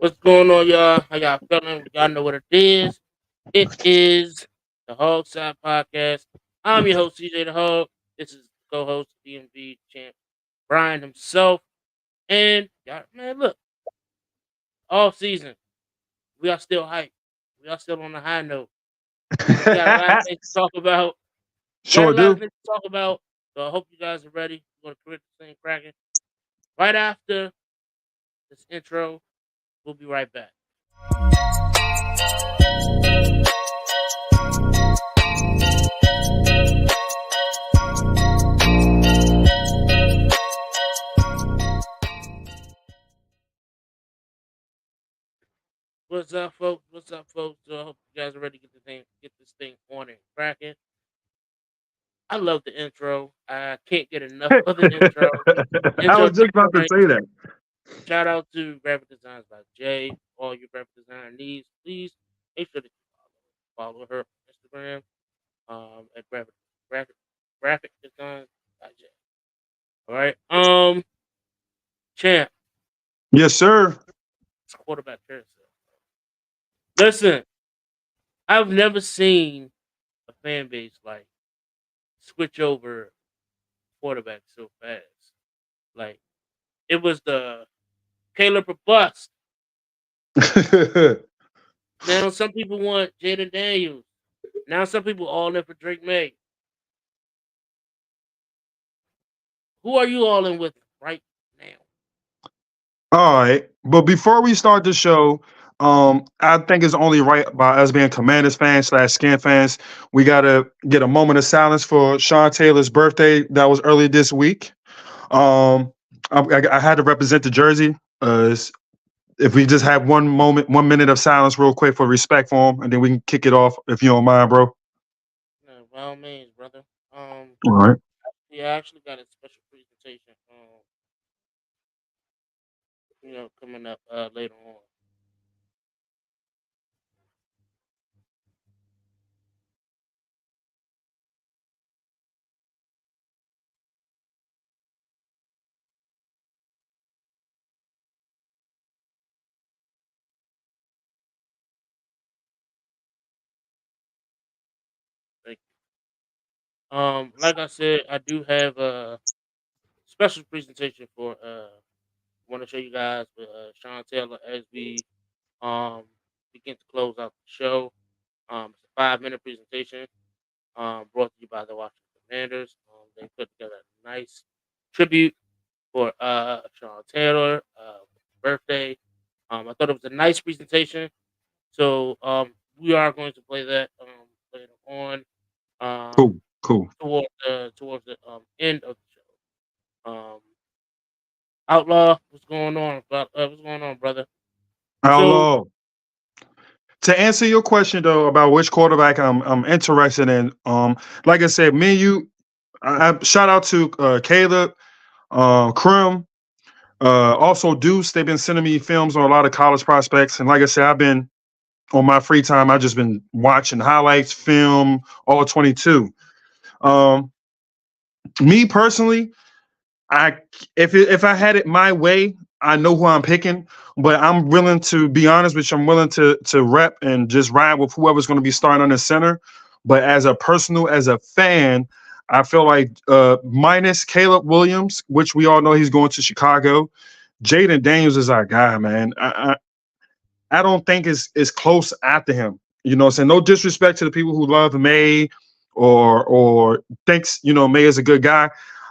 What's going on, y'all? How y'all feeling? Y'all know what it is. It is the HOGside podcast. I'm your host, CJtheHog. This is the co-host, DMV champ Brian himself. And y'all, man, look, all season, we are still hyped. We are still on the high note. We got a lot of things to talk about. Got a Sure lot of do. things to talk about. So I hope you guys are ready. We're gonna create this thing cracking. Right after this intro, we'll be right back. What's up, folks? What's up, folks? So I hope you guys are ready to get this thing on and cracking. I love the intro. I can't get enough of the intro. I Intro was just super about to rank. say that. Shout out to Graphic Designs by Jay. All your graphic design needs, please make sure that you follow her on Instagram at graphic graphic designs by Jay. All right. Champ, Yes, sir. it's quarterback carousel. Listen, I've never seen a fan base like switch over quarterback so fast. Like it was the Caleb or bust. Now some people want Jaden Daniels. Now some people all in for Drake May. Who are you all in with right now? All right. But before we start the show, I think it's only right by us being Commanders fans slash skin fans. We gotta get a moment of silence for Sean Taylor's birthday that was early this week. Um, I had to represent the jersey. If we just have 1 minute of silence, real quick for respect for him, and then we can kick it off if you don't mind, bro. No, by all means, brother. All right. Yeah, I actually got a special presentation. Coming up later on. Thank you. Like I said, I do have a special presentation for want to show you guys with Sean Taylor as we um begin to close out the show. It's a 5 minute presentation brought to you by the Washington Commanders. They put together a nice tribute for Sean Taylor birthday. I thought it was a nice presentation, so we are going to play that later on Cool. Cool. towards the end of the show. Outlaw, what's going on? What's going on, brother? So Outlaw. To answer your question though about which quarterback I'm interested in, like I said, me and you, I shout out to Caleb, Krim, also Deuce. They've been sending me films on a lot of college prospects, and like I said, I've been on my free time. I've just been watching highlights, film, all 22. Um, Me personally, I if I had it my way, I know who I'm picking, but I'm willing to be honest with you. I'm willing to rep and just ride with whoever's going to be starting on the center. But as a fan, I feel like minus Caleb Williams, which we all know he's going to Chicago. Jaden Daniels is our guy, man. I don't think it's close after him. You know what I'm saying? No disrespect to the people who love May or thinks, May is a good guy.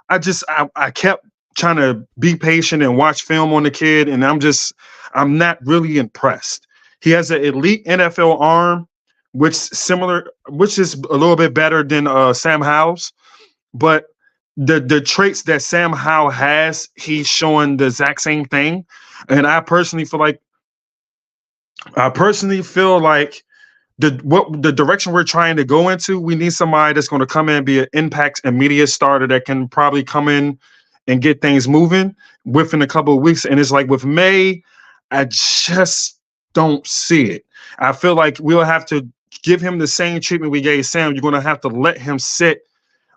I kept trying to be patient and watch film on the kid, and I'm not really impressed. He has an elite NFL arm, which is a little bit better than Sam Howell's, but the traits that Sam Howell has, he's showing the exact same thing. And I personally feel like the direction we're trying to go into, we need somebody that's going to come in and be an impact immediate starter that can probably come in and get things moving within a couple of weeks. And it's like with May, I just don't see it. I feel like we'll have to give him the same treatment we gave Sam. You're going to have to let him sit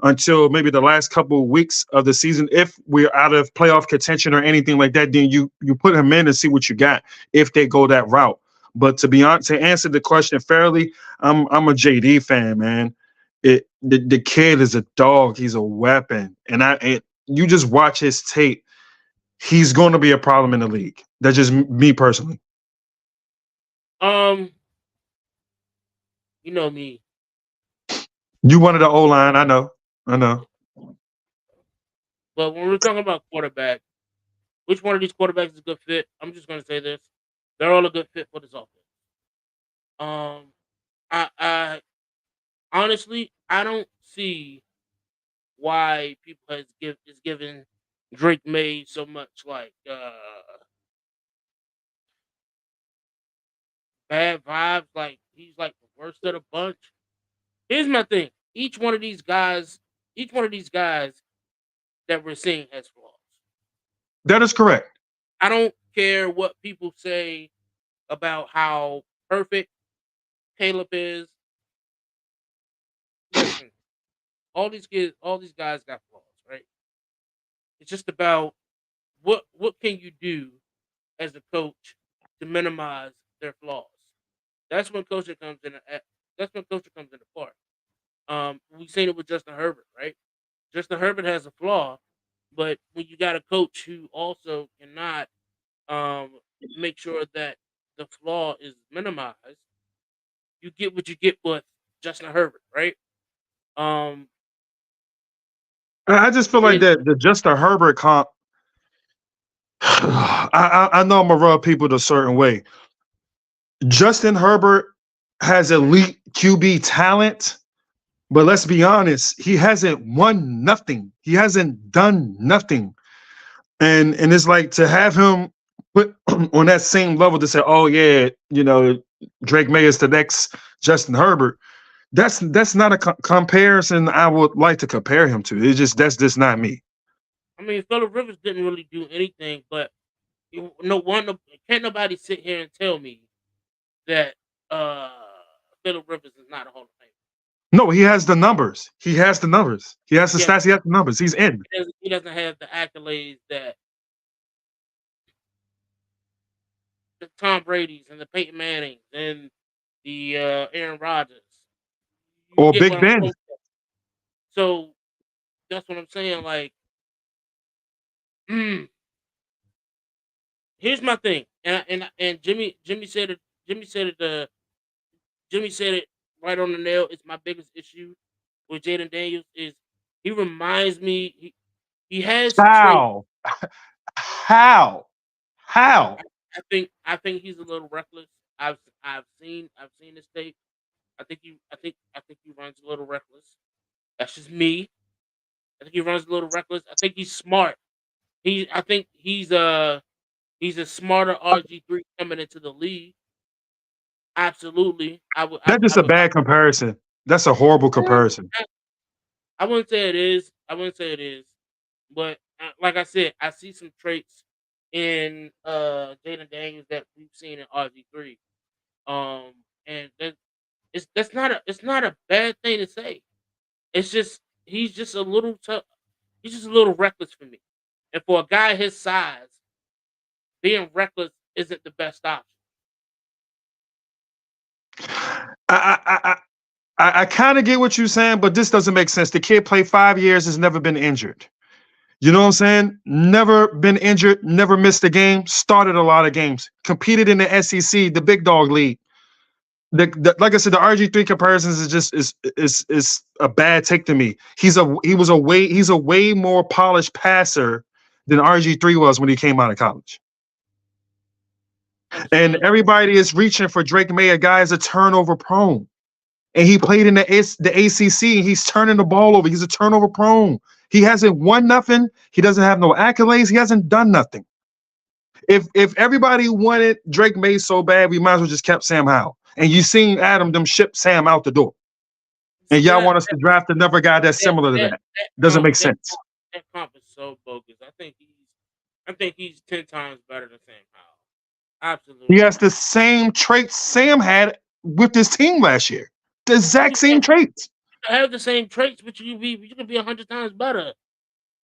until maybe the last couple of weeks of the season. If we're out of playoff contention or anything like that, then you put him in and see what you got if they go that route. But to be honest, to answer the question fairly, I'm a JD fan, man. The kid is a dog. He's a weapon, and you just watch his tape. He's going to be a problem in the league. That's just me personally. Um, you know me. You wanted the O line, I know. I know. But when we're talking about quarterback, which one of these quarterbacks is a good fit? I'm just gonna say this: they're all a good fit for this offense. Um, I honestly I don't see why people is giving Drake May so much like bad vibes. Like he's like the worst of the bunch. Here's my thing: each one of these guys that we're seeing has flaws. That is correct. I don't care what people say about how perfect Caleb is. Listen, all these guys got flaws, right? It's just about what can you do as a coach to minimize their flaws. That's when coaching comes in. That's when coaching comes into part. We've seen it with Justin Herbert, right? Justin Herbert has a flaw, but when you got a coach who also cannot um, make sure that the flaw is minimized, you get what you get with Justin Herbert, right? Um, I just feel like it, that the Justin Herbert comp. I know I'm gonna rub people a certain way. Justin Herbert has elite QB talent, but let's be honest, he hasn't won nothing. He hasn't done nothing. And it's like to have him put on that same level to say, oh yeah, Drake May is the next Justin Herbert. That's not a comparison I would like to compare him to. It's just that's just not me. I mean, Phillip Rivers didn't really do anything, but no one can't nobody sit here and tell me that uh Phillip Rivers is not a Hall of Famer. No, he has the numbers. He has the numbers. He has the Yeah, stats. He has the numbers. He's in. he doesn't have the accolades that the Tom Brady's and the Peyton Mannings and the Aaron Rodgers. You Or get Big what I'm Ben. saying? So that's what I'm saying. Like, mm, here's my thing, and Jimmy said it. Jimmy said it. Jimmy said it right on the nail. It's my biggest issue with Jaden Daniels is he reminds me he has traits. How? How? How? I think he's a little reckless. I've seen his tape. I think he runs a little reckless. That's just me. I think he runs a little reckless. I think he's smart. I think he's a smarter RG3 coming into the league. Absolutely. That's just I a would bad comparison. That's a horrible comparison. I wouldn't say it is. I wouldn't say it is. But like I said, I see some traits in Jaden Daniels that we've seen in RG3. Um and it's not a bad thing to say. It's just he's just a little reckless for me. And for a guy his size, being reckless isn't the best option. I I kind of get what you're saying, but this doesn't make sense. The kid played 5 years, has never been injured. You know what I'm saying? Never been injured, never missed a game, started a lot of games, competed in the SEC, the big dog league. Like I said, the RG3 comparisons is just is a bad take to me. He's a way more polished passer than RG3 was when he came out of college. And Understood. everybody is reaching for Drake May, a guy is a turnover prone. And he played in the ACC, and he's turning the ball over. He's a turnover prone. He hasn't won nothing. He doesn't have no accolades. He hasn't done nothing. If everybody wanted Drake May so bad, we might as well just kept Sam Howell. And you seen Adam them ship Sam out the door. See, And y'all want us to draft another guy that's similar to that. Doesn't make sense. that comp is so bogus. I think he's 10 times better than Sam Howell. He Absolutely. has the same traits Sam had with this team last year. The exact same traits. have the same traits, but you can be 100 times better.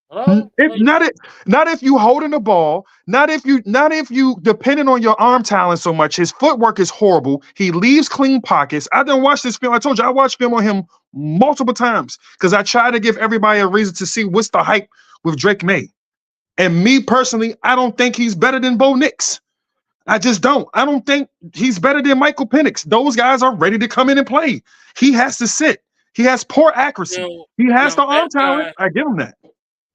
Hello? Not if you holding the ball, not if you depending on your arm talent so much. His footwork is horrible. He leaves clean pockets. I didn't watch this film. I told you I watched film on him multiple times because I try to give everybody a reason to see what's the hype with Drake May. And me personally, I don't think he's better than Bo Nix. I just don't. I don't think he's better than Michael Penix. Those guys are ready to come in and play. He has to sit. He has poor accuracy. He has the arm talent. I give him that.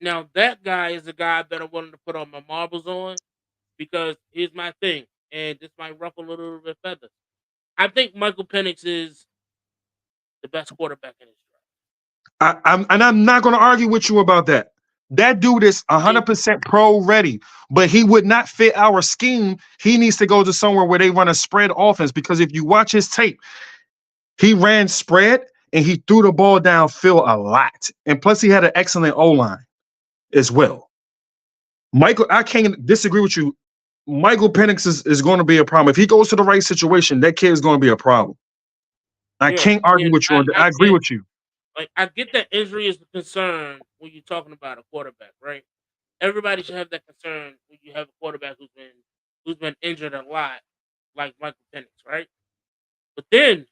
Now that guy is the guy that I'm willing to put all my marbles on because here's my thing, and this might ruffle a little bit feathers. I think Michael Penix is the best quarterback in his draft. I'm not going to argue with you about that. That dude is 100% pro ready, but he would not fit our scheme. He needs to go to somewhere where they run a spread offense because if you watch his tape, he ran spread and he threw the ball downfield a lot. And plus, he had an excellent O-line as well. Michael, I can't disagree with you. Michael Penix is going to be a problem. If he goes to the right situation, that kid is going to be a problem. I can't argue with you on that. I agree with you. Like, I get that injury is a concern when you're talking about a quarterback, right? Everybody should have that concern when you have a quarterback who's been injured a lot, like Michael Penix, right? But then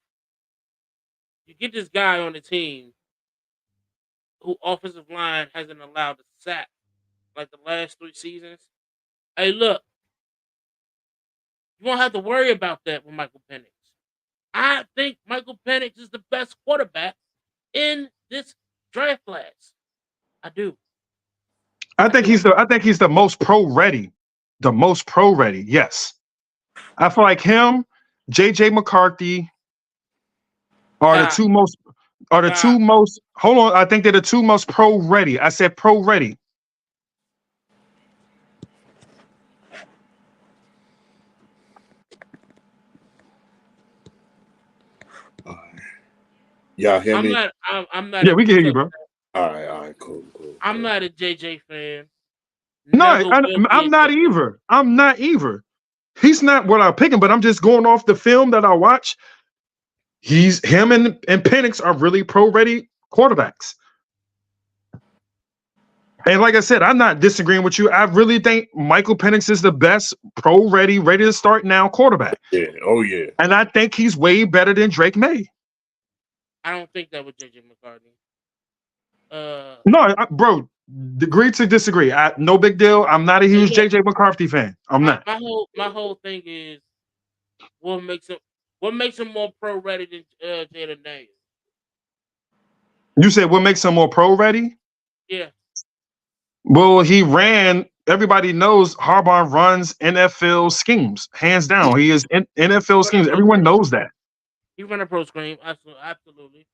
you get this guy on the team who offensive line hasn't allowed a sack like the last 3 seasons. Hey, look, you won't have to worry about that with Michael Penix. I think Michael Penix is the best quarterback in this draft class. I do. I think he's the most pro ready. The most pro ready, yes. I feel like him, JJ McCarthy are the two most hold on. I think they're the two most pro ready. I said pro ready. Y'all hear me? I'm not. Yeah, we can hear you, bro. All right, cool. I'm not a JJ fan. No, I'm not either. I'm not either. He's not what I'm picking, but I'm just going off the film that I watch. Him and Penix are really pro-ready quarterbacks. And like I said, I'm not disagreeing with you. I really think Michael Penix is the best pro-ready, ready to start now quarterback. Yeah, oh yeah. And I think he's way better than Drake May. I don't think that with JJ McCarthy. No, bro, agree to disagree. No big deal. I'm not a huge JJ McCarthy fan. I'm not. My whole thing is what makes him more pro ready than Jalen Daniels. You said what makes him more pro ready? Yeah. Well, he ran. Everybody knows Harbaugh runs NFL schemes, hands down. He is in NFL schemes. Everyone knows that. He ran a pro scheme, absolutely.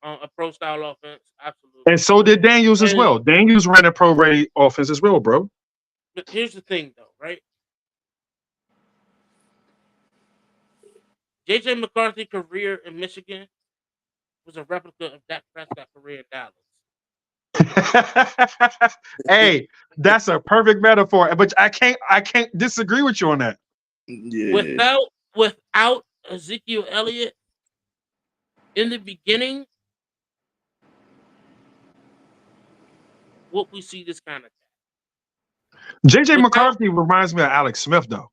A pro style offense, absolutely. And so did Daniels as well. Daniels ran a pro ready offense as well, bro. But here's the thing, though, right? JJ McCarthy's career in Michigan was a replica of Dak Prescott's career in Dallas. Hey, that's a perfect metaphor, but I can't disagree with you on that. Yeah. Without Ezekiel Elliott in the beginning, what we see this kind of thing. JJ McCarthy reminds me of Alex Smith, though.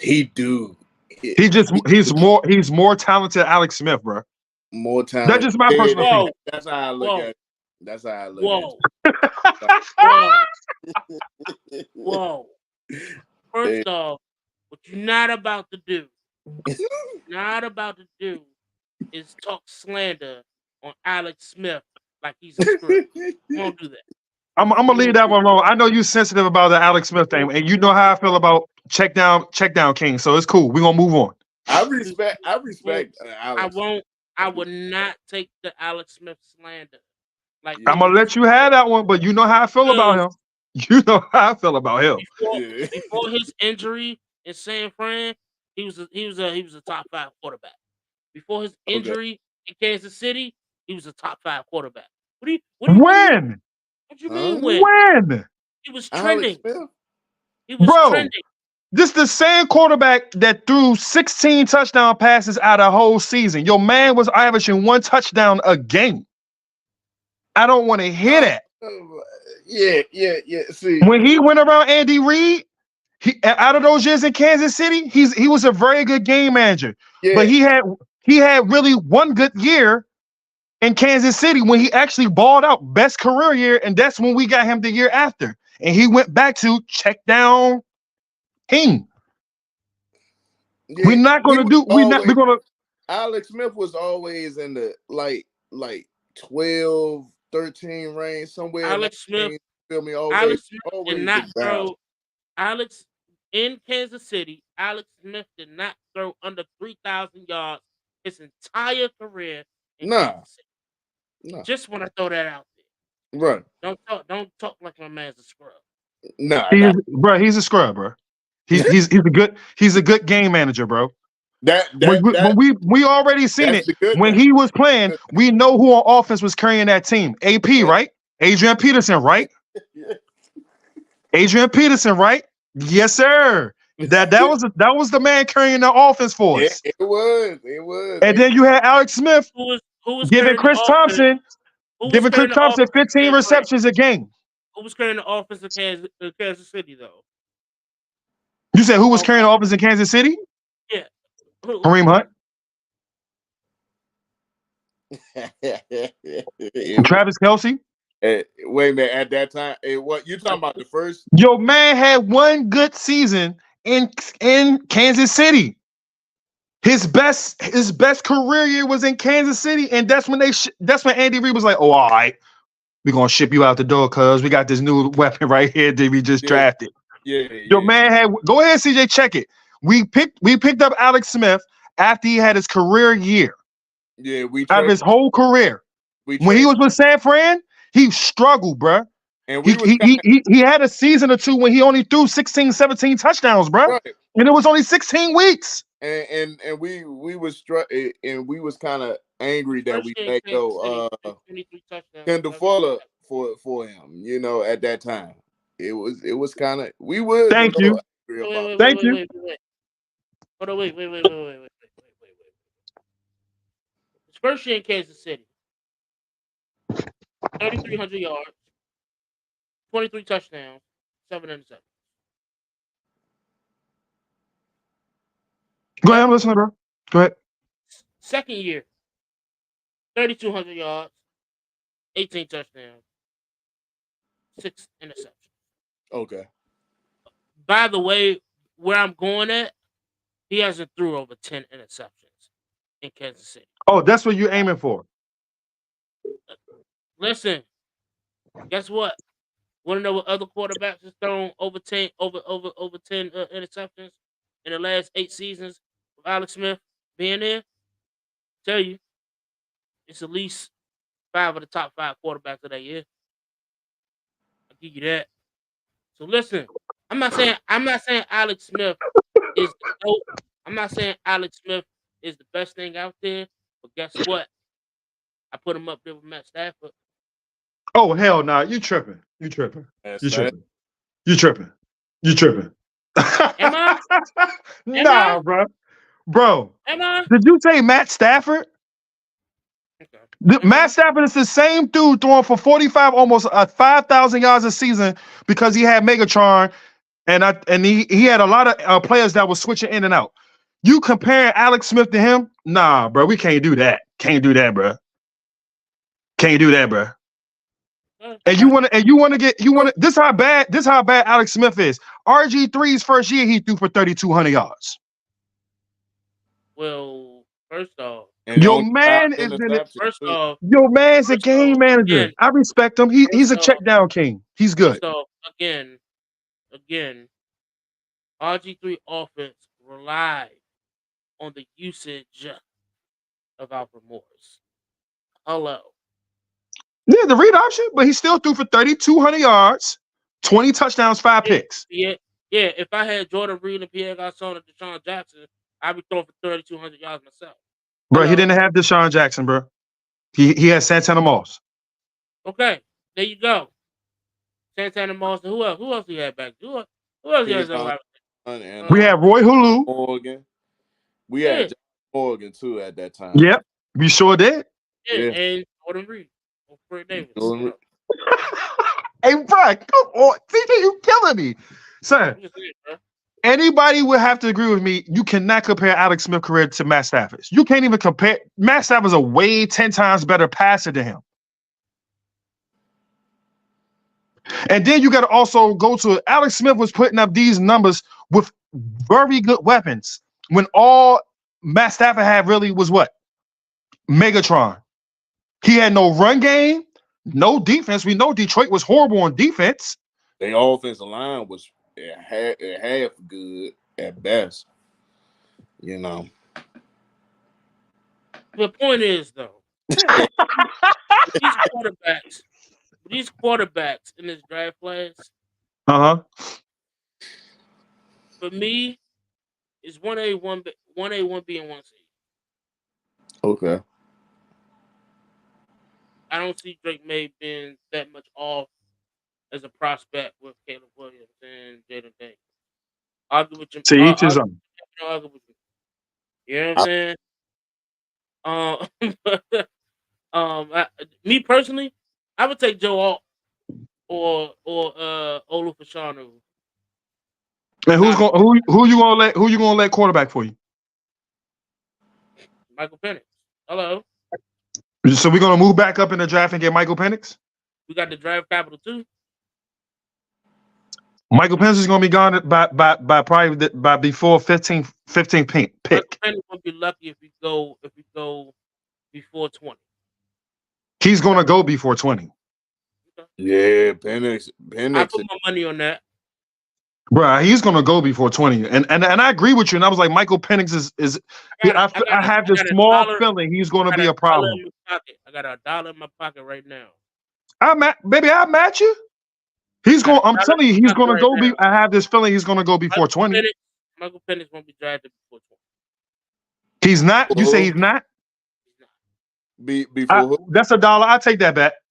He do. He's more talented than Alex Smith, bro. More talented. That's just my personal opinion. That's how I look at it. That's how I look at it. Whoa. First off, what you're not about to do is talk slander on Alex Smith like he's a script. Won't do that. I'm gonna leave that one alone. I know you're sensitive about the Alex Smith thing, and you know how I feel about check down King. So it's cool. We're gonna move on. I respect Alex. I would not take the Alex Smith slander. Like, I'm gonna let you have that one, but you know how I feel about him. You know how I feel about him. Before his injury in San Fran, he was a top 5 quarterback. Before his injury in Kansas City, he was a top 5 quarterback. What you mean when? When? He was trending. He was trending. This the same quarterback that threw 16 touchdown passes out of whole season. Your man was averaging 1 touchdown a game. I don't want to hear that. Yeah. See, When he went around Andy Reid, out of those years in Kansas City, he was a very good game manager. yeah. But he had really one good year in Kansas City when he actually balled out, best career year, and that's when we got him the year after. And he went back to check down King. Yeah, We're not gonna do. We're gonna. Alex Smith was always in the like 12, 13 range somewhere. Alex Smith. Range, feel me? Alex Smith always did not throw. Alex in Kansas City. Alex Smith did not throw under 3,000 yards his entire career in Kansas City. Nah. Just want to throw that out there. Right. Don't talk like my man's a scrub. Bro, he's a scrub, bro. He's a good game manager, bro. When we already seen it when he was playing. We know who on offense was carrying that team. AP, right? Adrian Peterson, right? Adrian Peterson, right? Yes, sir. That was the man carrying the offense for us. It was. And then you had Alex Smith who was giving Chris Thompson 15 receptions a game. Who was carrying the offense in Kansas City, though? You said who was carrying the offense in Kansas City? Yeah. Kareem Hunt. Travis Kelce. Wait a minute. At that time, what you talking about? The first? Your man had one good season in Kansas City. His best career year was in Kansas City, and that's when Andy Reid was like, "Oh, all right, we're gonna ship you out the door, cuz we got this new weapon right here that we just drafted." Your man had. Go ahead, CJ, check it. We picked up Alex Smith after he had his career year. Yeah, out of his whole career. When he was with San Fran, he struggled, bruh. And he had a season or two when he only threw 16, 17 touchdowns, bruh. Right. And it was only 16 weeks. And we was kind of angry that we let go Kendall Fuller for him, you know, at that time. It was kind of Thank you. Thank you. Hold on, wait. His first year in Kansas City, 3,300 yards, 23 touchdowns, 7 interceptions. Go ahead, I'm listening, bro. Go ahead. Second year, 3,200 yards, 18 touchdowns, 6 interceptions. Okay. By the way, where I'm going at, he hasn't threw over 10 interceptions in Kansas City. Oh, that's what you're aiming for. Listen, guess what? Want to know what other quarterbacks has thrown over 10 interceptions in the last 8 seasons with Alex Smith being there? Tell you, it's at least 5 of the top 5 quarterbacks of that year. I'll give you that. So listen, I'm not saying Alex Smith is the GOAT. I'm not saying Alex Smith is the best thing out there, but guess what? I put him up there with Matt Stafford. Oh, hell nah. You tripping. You tripping. You tripping. You tripping. You tripping. Am I? Nah, bro. Bro. Am I? Did you say Matt Stafford? Okay. Matt Stafford is the same dude throwing for 45, almost 5,000 yards a season because he had Megatron, and he had a lot of players that were switching in and out. You comparing Alex Smith to him? Nah, bro. We can't do that. Can't do that, bro. Can't do that, bro. And you want to this how bad Alex Smith is. RG3's first year he threw for 3,200 yards. Well, first off, your man is your man's a game manager. Again, I respect him. He's a check down king. He's good. So again, RG3 offense relied on the usage of Alfred Morris. Hello. Yeah, the read option, but he still threw for 3,200 yards, 20 touchdowns, 5 picks. Yeah. If I had Jordan Reed and Pierre Garçon and Deshaun Jackson, I'd be throwing for 3,200 yards myself. Bro, he didn't have Deshaun Jackson, bro. He had Santana Moss. Okay, there you go. Santana Moss. Who else? Who else he had back? Who else he has? We had Roy Hulu. Morgan. We had John Morgan too at that time. Yep, we sure did. Yeah. And Jordan Reed. Fred Davis. Hey, bro, come on. CJ, you killing me. Son, anybody would have to agree with me. You cannot compare Alex Smith's career to Matt Stafford's. You can't even compare. Matt Stafford's a way 10 times better passer than him. And then you got to also go to Alex Smith was putting up these numbers with very good weapons when all Matt Stafford had really was what? Megatron. He had no run game, no defense. We know Detroit was horrible on defense. Their offensive line was half good at best. You know. The point is, though, these quarterbacks in this draft class, for me, is 1A, 1B, and 1C. Okay. I don't see Drake May being that much off as a prospect with Caleb Williams and Jaden Daniels. Argue with you. To each his own. Argue with you. You know what I'm saying? Me personally, I would take Joe Alt or Olu Fashanu. And who you gonna let quarterback for you? Michael Penix. Hello. So we're gonna move back up in the draft and get Michael Penix? We got the draft capital too. Michael Penix is gonna be gone by probably by before 15th pick. Michael Penix won't be lucky if we go before 20. He's gonna go before 20. Okay. Yeah, Penix. I put my money on that. Bro, he's gonna go before 20, and I agree with you. And I was like, Michael Penix is. I have this small feeling he's gonna be a problem. I got $1 in my pocket right now. I'll match you. He's going. I'm telling you, he's gonna go. I have this feeling he's gonna go before 20. Michael Penix won't be drafted before 20. He's not. You say he's not. Before that's $1. I'll take that bet.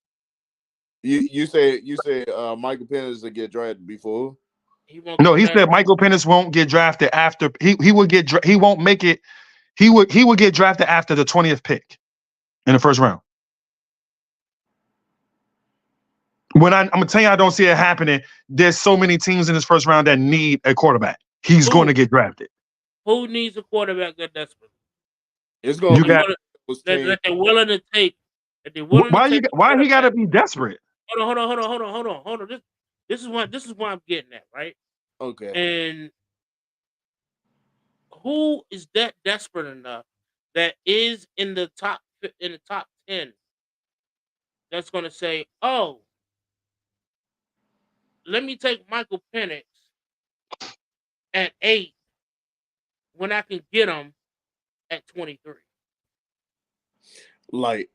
You say Michael Penix will get drafted before. No, he said Michael Penix won't get drafted after he would get. He won't make it. He would get drafted after the 20th pick in the first round. When I'm gonna tell you, I don't see it happening. There's so many teams in this first round that need a quarterback. He's going to get drafted. Who needs a quarterback that desperate? It's going to that they're willing to take. Why he got to be desperate? Hold on. This is what I'm getting at, right? Okay. And who is that desperate enough that is in the top 10 that's going to say, "Oh, let me take Michael Penix at 8 when I can get him at 23." Like,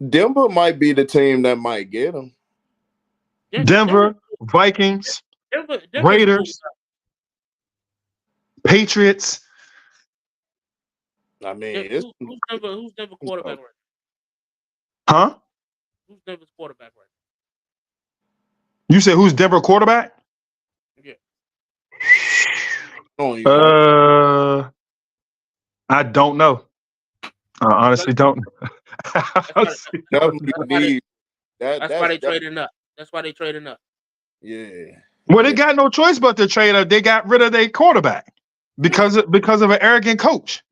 Denver might be the team that might get him. Denver, Vikings, Raiders, Patriots. I mean, who's Denver quarterback right now? Huh? Who's Denver's quarterback right now? You said who's Denver quarterback? Yeah. I don't know. I honestly don't know. That's why they trading up. That's why they trading up. Yeah. Well, they got no choice but to trade up. They got rid of their quarterback because of an arrogant coach.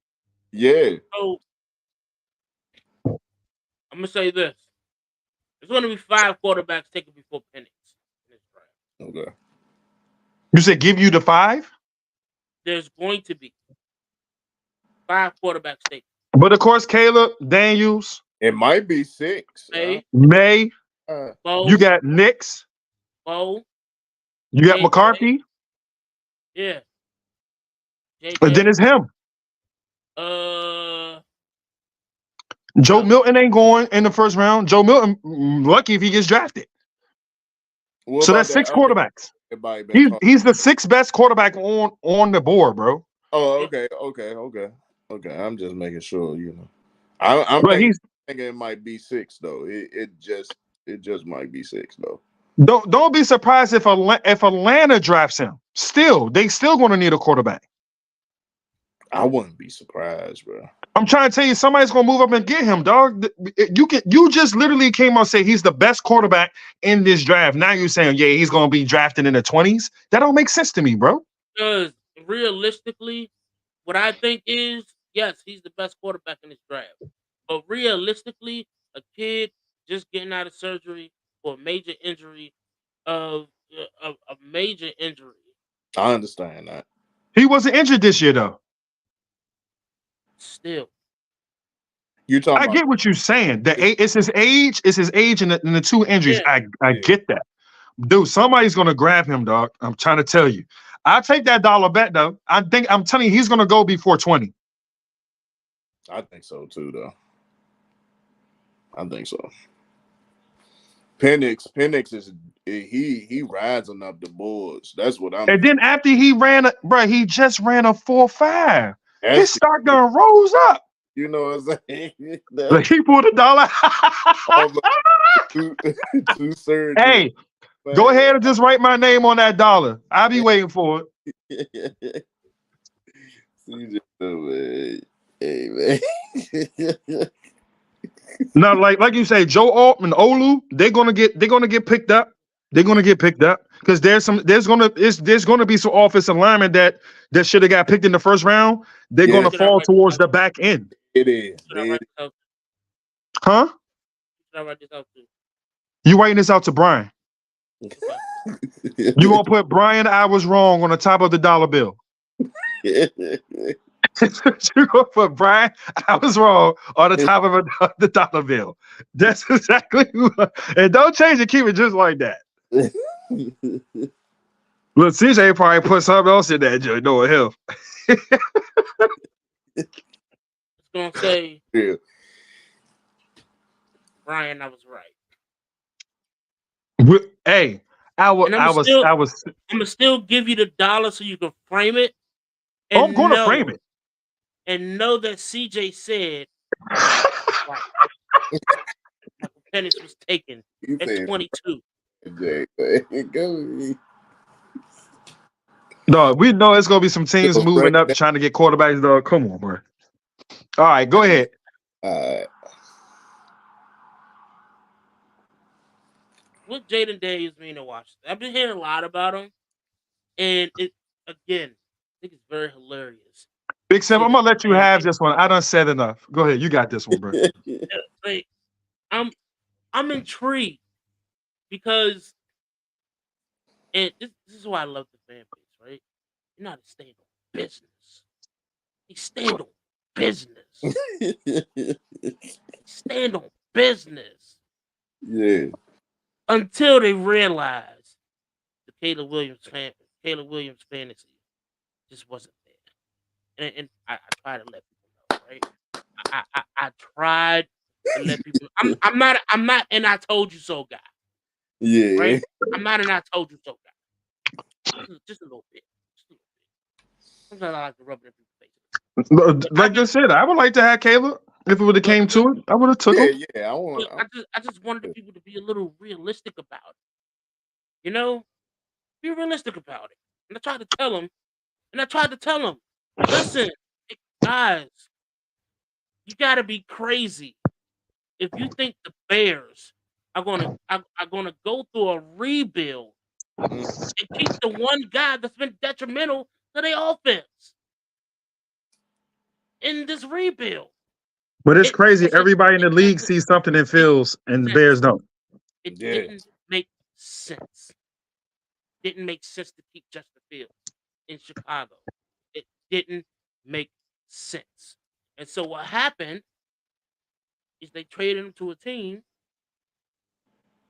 Yeah. So I'm gonna say this: there's going to be 5 quarterbacks taken before Penix in this draft. Okay. You said give you the 5? There's going to be 5 quarterbacks taken. But of course, Caleb Daniels. It might be 6. May. Bo, you got Nix. Bo. You got McCarthy. Yeah. And then it's him. Joe Milton ain't going in the first round. Joe Milton, lucky if he gets drafted. So that's 6 quarterbacks. He's the 6th best quarterback on the board, bro. Oh, okay. I'm just making sure, you know. I'm thinking it might be 6 though. It just might be 6 though. Don't be surprised if Atlanta drafts him. They still going to need a quarterback. I wouldn't be surprised, bro. I'm trying to tell you, somebody's gonna move up and get him, dog. You just literally came out and say he's the best quarterback in this draft. Now you're saying, yeah, he's gonna be drafted in the 20s. That don't make sense to me, bro. Because realistically, what I think is, yes, he's the best quarterback in this draft. But realistically, a kid just getting out of surgery for a major injury of a major injury. I understand that. He wasn't injured this year, though. Still, You talking I about? get what you're saying. It's his age. It's his age and the two injuries. yeah, I get that, dude. Somebody's gonna grab him, dog. I'm trying to tell you. I'll take that dollar bet, though. I'm telling you, he's gonna go before 20. I think so too, though. I think so. Penix is he rising up the boards. That's what I'm. And then after he he just ran a 4.5. His stock gun rose up. You know what I'm saying? Like he pulled $1. two surgeries. Hey, go ahead and just write my name on that dollar. I'll be waiting for it. Hey, man. No, like you say, Joe Altman, Olu, they're gonna get picked up. They're gonna get picked up because there's gonna be some offensive linemen that should have got picked in the first round. They're gonna fall towards the back end. It is. Huh? You writing this out to Brian? You gonna put Brian, I was wrong on the top of the dollar bill? You gonna put Brian, I was wrong on the top of the dollar bill? That's exactly what, and don't change it. Keep it just like that. Look, CJ probably put something else in that joint, knowing him. It's gonna say, yeah. Brian, I was right. Hey, I was. I'm gonna still give you the dollar so you can frame it. And I'm gonna frame it and know that CJ said Michael Penix was taken at 22. No, we know it's gonna be some teams moving up trying to get quarterbacks. Dog, come on, bro. All right, go ahead. What Jaden Daniels mean to Washington? I've been hearing a lot about him, and I think it's very hilarious. Bigsimp, I'm gonna let you have this one. I done said enough. Go ahead, you got this one, bro. Like, I'm intrigued because, and this is why I love the fan base, right? You're not a stand on business. He stand on business. Stand on business. Yeah. Until they realize the Caleb Williams fantasy just wasn't there. And I try to let people know, right? I tried to let people know. I'm not an I told you so guy. Yeah. Right? I'm not an I told you so guy. Just a little bit. Sometimes I like to rub it in people's face. Like I said, I would like to have Caleb. If it would have came to it, I would have took him. Yeah, I just wanted the people to be a little realistic about it. You know? Be realistic about it. And I tried to tell them, listen, guys, you gotta be crazy if you think the Bears are gonna go through a rebuild and keep the one guy that's been detrimental to their offense in this rebuild. But it's crazy. Everybody in the league sees something in Fields, and the Bears don't. It didn't make sense. Didn't make sense to keep Justin Fields in Chicago. It didn't make sense. And so what happened is they traded him to a team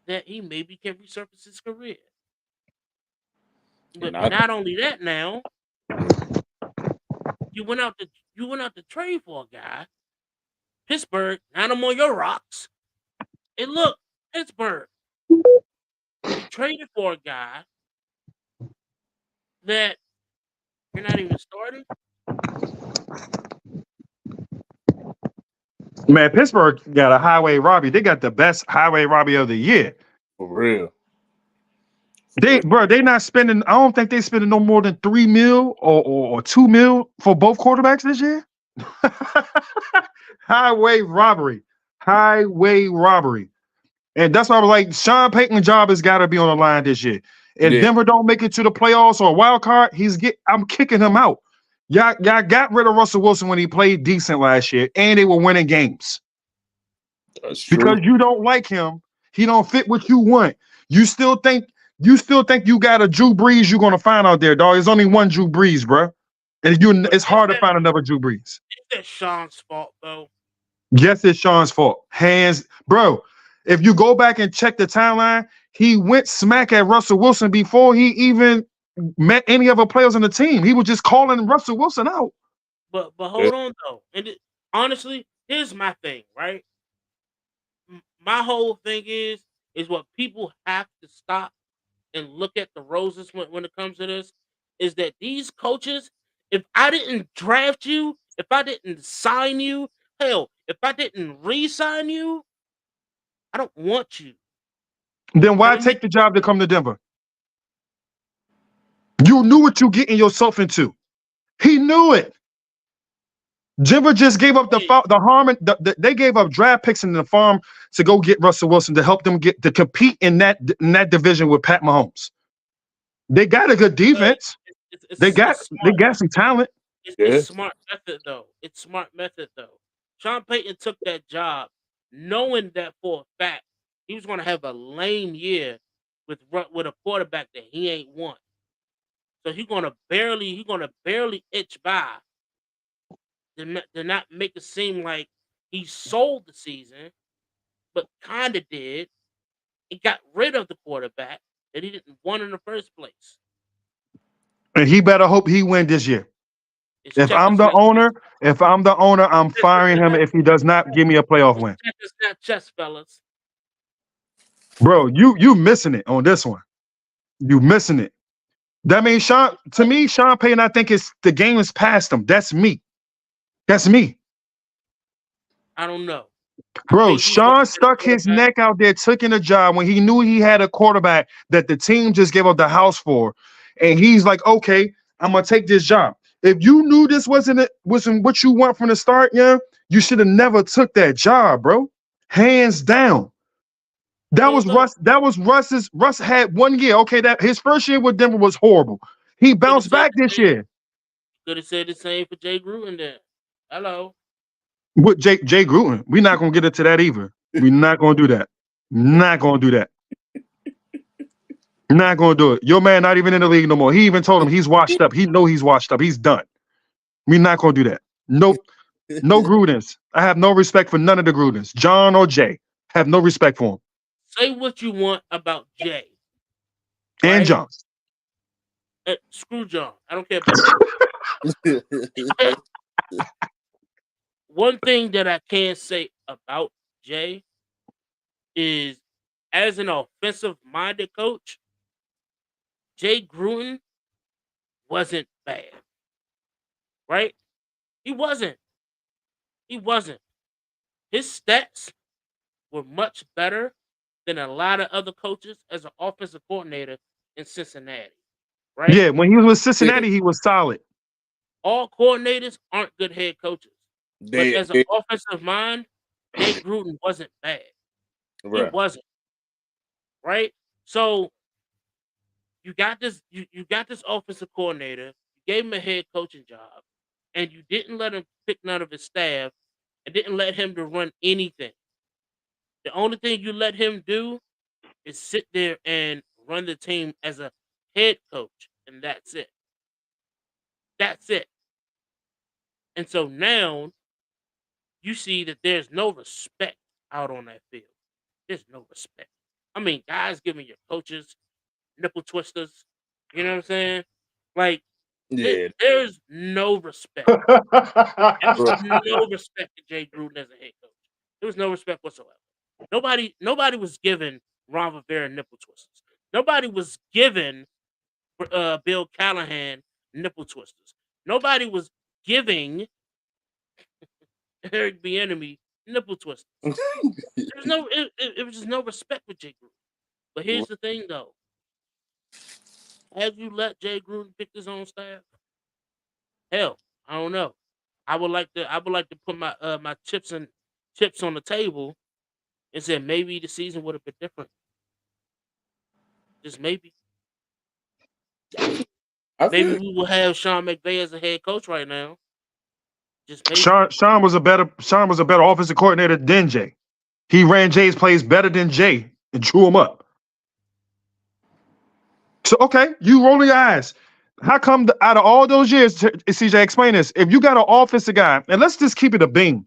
that he maybe can resurface his career. But not only that, now you went out to trade for a guy. Pittsburgh, now I'm on your rocks. And look, Pittsburgh, you traded for a guy that you're not even starting. Man, Pittsburgh got a highway robbery. They got the best highway robbery of the year. For real. They not spending. I don't think they spending no more than $3 million or $2 million for both quarterbacks this year. Highway robbery, highway robbery, and that's why I was like, Sean Payton's job has got to be on the line this year. If Denver don't make it to the playoffs or a wild card, I'm kicking him out. Y'all got rid of Russell Wilson when he played decent last year, and they were winning games. That's true. Because you don't like him, he don't fit what you want. You still think you got a Drew Brees you're gonna find out there, dog. There's only one Drew Brees, bro. And it's hard to find another Drew Brees. Is that Sean's fault, though? Yes, it's Sean's fault. Bro. If you go back and check the timeline, he went smack at Russell Wilson before he even met any other players on the team. He was just calling Russell Wilson out. But hold on though, and honestly, here's my thing, right? My whole thing is what people have to stop and look at the roses when it comes to this, is that these coaches, if I didn't draft you, if I didn't sign you, hell, if I didn't re-sign you, I don't want you. Then why take the job to come to Denver? You knew what you getting yourself into. He knew it. Denver just gave up the harm. They gave up draft picks in the farm to go get Russell Wilson to help them get to compete in that division with Pat Mahomes. They got a good defense. They got some talent. It's smart method though. It's smart method though. Sean Payton took that job knowing that for a fact he was going to have a lame year with a quarterback that he ain't want. So he's gonna barely itch by to not make it seem like he sold the season, but kind of did. He got rid of the quarterback that he didn't want in the first place. And he better hope he win this year. If I'm the owner, I'm firing him if he does not give me a playoff win. It's not chess, fellas. Bro, you missing it on this one. You missing it. That means Sean Payton, I think the game is past him. That's me. I don't know. Bro, Sean stuck his neck out there, took in a job when he knew he had a quarterback that the team just gave up the house for. And he's like, okay, I'm gonna take this job. If you knew this wasn't what you want from the start, yeah, you should have never took that job, bro. Hands down. That was Russ. That was Russ's. Russ had 1 year. Okay, that his first year with Denver was horrible. He bounced back this year. Could have said the same for Jay Gruden then. Hello. With Jay Gruden, we're not gonna get into that either. We're not gonna do that. Not gonna do that. Not gonna do it. Your man not even in the league no more. He even told him he's washed up. He know he's washed up. He's done. We're not gonna do that. Nope. No Grudens. I have no respect for none of the Grudens. John or Jay. Have no respect for him. Say what you want about Jay. And John. Screw John. I don't care about that. One thing that I can say about Jay is, as an offensive-minded coach, Jay Gruden wasn't bad. Right? He wasn't. His stats were much better than a lot of other coaches as an offensive coordinator in Cincinnati. Right? Yeah, when he was with Cincinnati, he was solid. All coordinators aren't good head coaches. But as an offensive mind, Jay Gruden wasn't bad. Right. He wasn't. Right? So you got this offensive coordinator, you gave him a head coaching job, and you didn't let him pick none of his staff and didn't let him to run anything. The only thing you let him do is sit there and run the team as a head coach, and that's it. That's it. And so now you see that there's no respect out on that field. There's no respect. I mean, guys giving your coaches nipple twisters. You know what I'm saying? Like, there's no respect. There's no respect to Jay Gruden as a head coach. There was no respect whatsoever. Nobody was giving Ron Rivera nipple twisters. Nobody was giving Bill Callahan nipple twisters. Nobody was giving Eric Bieniemy nipple twisters. It was just no respect with Jay Gruden. But here's the thing, though. Have you let Jay Gruden pick his own staff? Hell, I don't know. I would like to put my chips on the table and say maybe the season would have been different. Just maybe. Maybe we will have Sean McVay as a head coach right now. Just maybe. Sean was a better offensive coordinator than Jay. He ran Jay's plays better than Jay and drew him up. So okay, you roll your eyes. How come out of all those years, CJ, explain this. If you got an offensive guy, and let's just keep it a beam.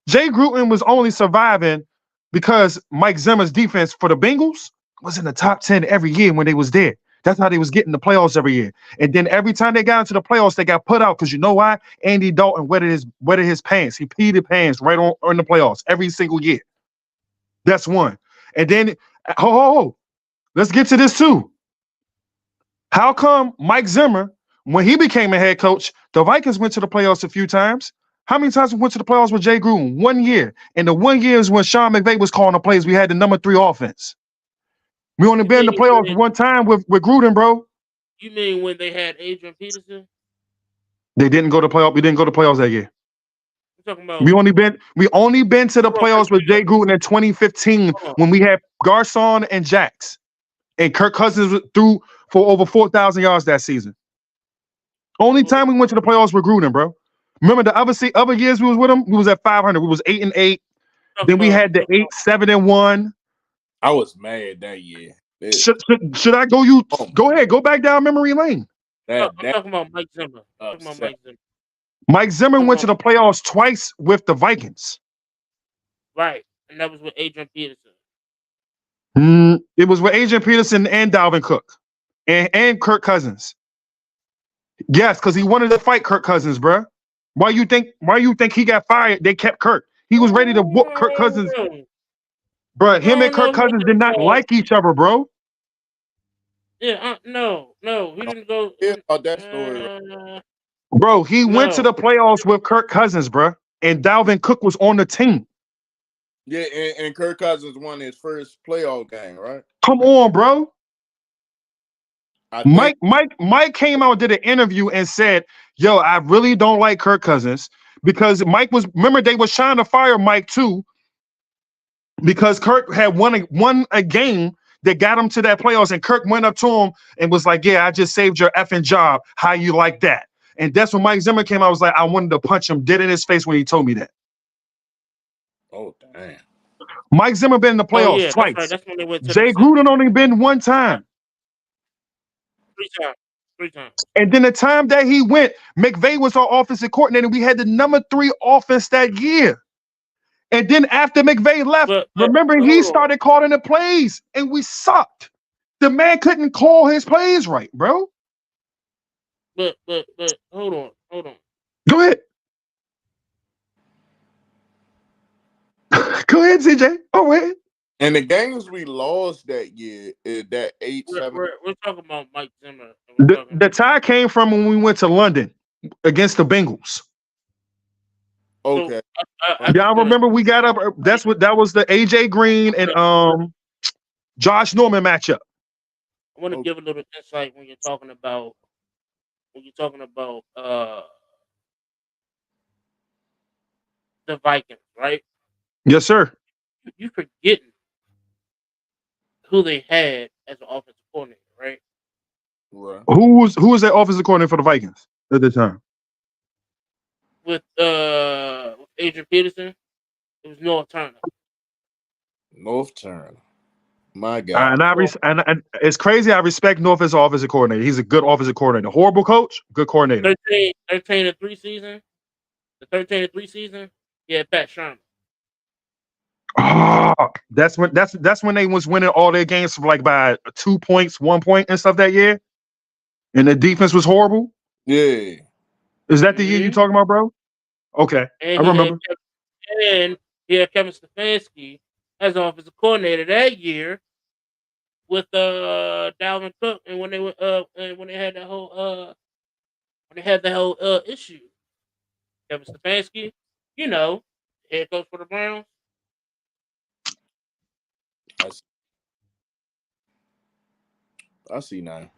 Jay Gruden was only surviving because Mike Zimmer's defense for the Bengals was in the top 10 every year when they was there. That's how they was getting the playoffs every year. And then every time they got into the playoffs, they got put out because you know why? Andy Dalton wetted his pants. He peed his pants right on the playoffs every single year. That's one. And then, let's get to this too. How come Mike Zimmer, when he became a head coach, the Vikings went to the playoffs a few times? How many times we went to the playoffs with Jay Gruden? 1 year. And the 1 year is when Sean McVay was calling the plays. We had the number 3 offense. We only been in the playoffs one time with Gruden, bro. You mean when they had Adrian Peterson? They didn't go to playoffs. We didn't go to playoffs that year. I'm talking about we only been to the playoffs with Jay Gruden in 2015 when we had Garcon and Jax. And Kirk Cousins threw for over 4,000 yards that season. Only time we went to the playoffs with Gruden, bro. Remember the other years we was with him, we was at 500. We was 8-8. Then we had the 8-7-1. I was mad that year. Should I go? Go ahead. Go back down memory lane. I'm talking about Mike Zimmer. Mike Zimmer went to the playoffs twice with the Vikings. Right, and that was with Adrian Peterson. It was with Adrian Peterson and Dalvin Cook and Kirk Cousins. Yes, because he wanted to fight Kirk Cousins, bro. Why you think he got fired? They kept Kirk. He was ready to whoop Kirk Cousins. Bro, him and Kirk Cousins did not like each other, bro. Yeah, no, he didn't go. About that story, bro. He went to the playoffs with Kirk Cousins, bro, and Dalvin Cook was on the team. Yeah, and Kirk Cousins won his first playoff game, right? Come on, bro. Mike came out and did an interview and said, "Yo, I really don't like Kirk Cousins because remember they was trying to fire Mike too because Kirk had won a game that got him to that playoffs, and Kirk went up to him and was like, "Yeah, I just saved your effing job. How you like that?" And that's when Mike Zimmer came out. I was like, I wanted to punch him dead in his face when he told me that. Oh damn! Mike Zimmer been in the playoffs twice. That's right. That's when they went to Jay Gruden only been one time. 3 times. And then the time that he went, McVay was our offensive coordinator. We had the number 3 offense that year. And then after McVay left, remember he started calling the plays, and we sucked. The man couldn't call his plays right, bro. But hold on. Go ahead. Go ahead, CJ. Go ahead. And the games we lost that year, that 8-7. We're talking about Mike Zimmer. The tie came from when we went to London against the Bengals. Okay. Y'all remember we got up. That was the AJ Green and Josh Norman matchup. I want to give a little insight when you're talking about the Vikings, right? Yes, sir. You forgetting who they had as an offensive coordinator, right? Right. Who was that offensive coordinator for the Vikings at the time? With Adrian Peterson, it was North Turner. My God. And it's crazy. I respect North as an offensive coordinator. He's a good offensive coordinator. Horrible coach, good coordinator. 13-3 season. The 13-3 season. Yeah, Pat Sherman. Oh, that's when they was winning all their games like by 2 points, 1 point, and stuff that year. And the defense was horrible. Yeah. Is that the year you talking about, bro? Okay, I remember. And he had Kevin Stefanski as offensive coordinator that year with Dalvin Cook, and when they had the whole issue, Kevin Stefanski, head coach for the Browns. I see now.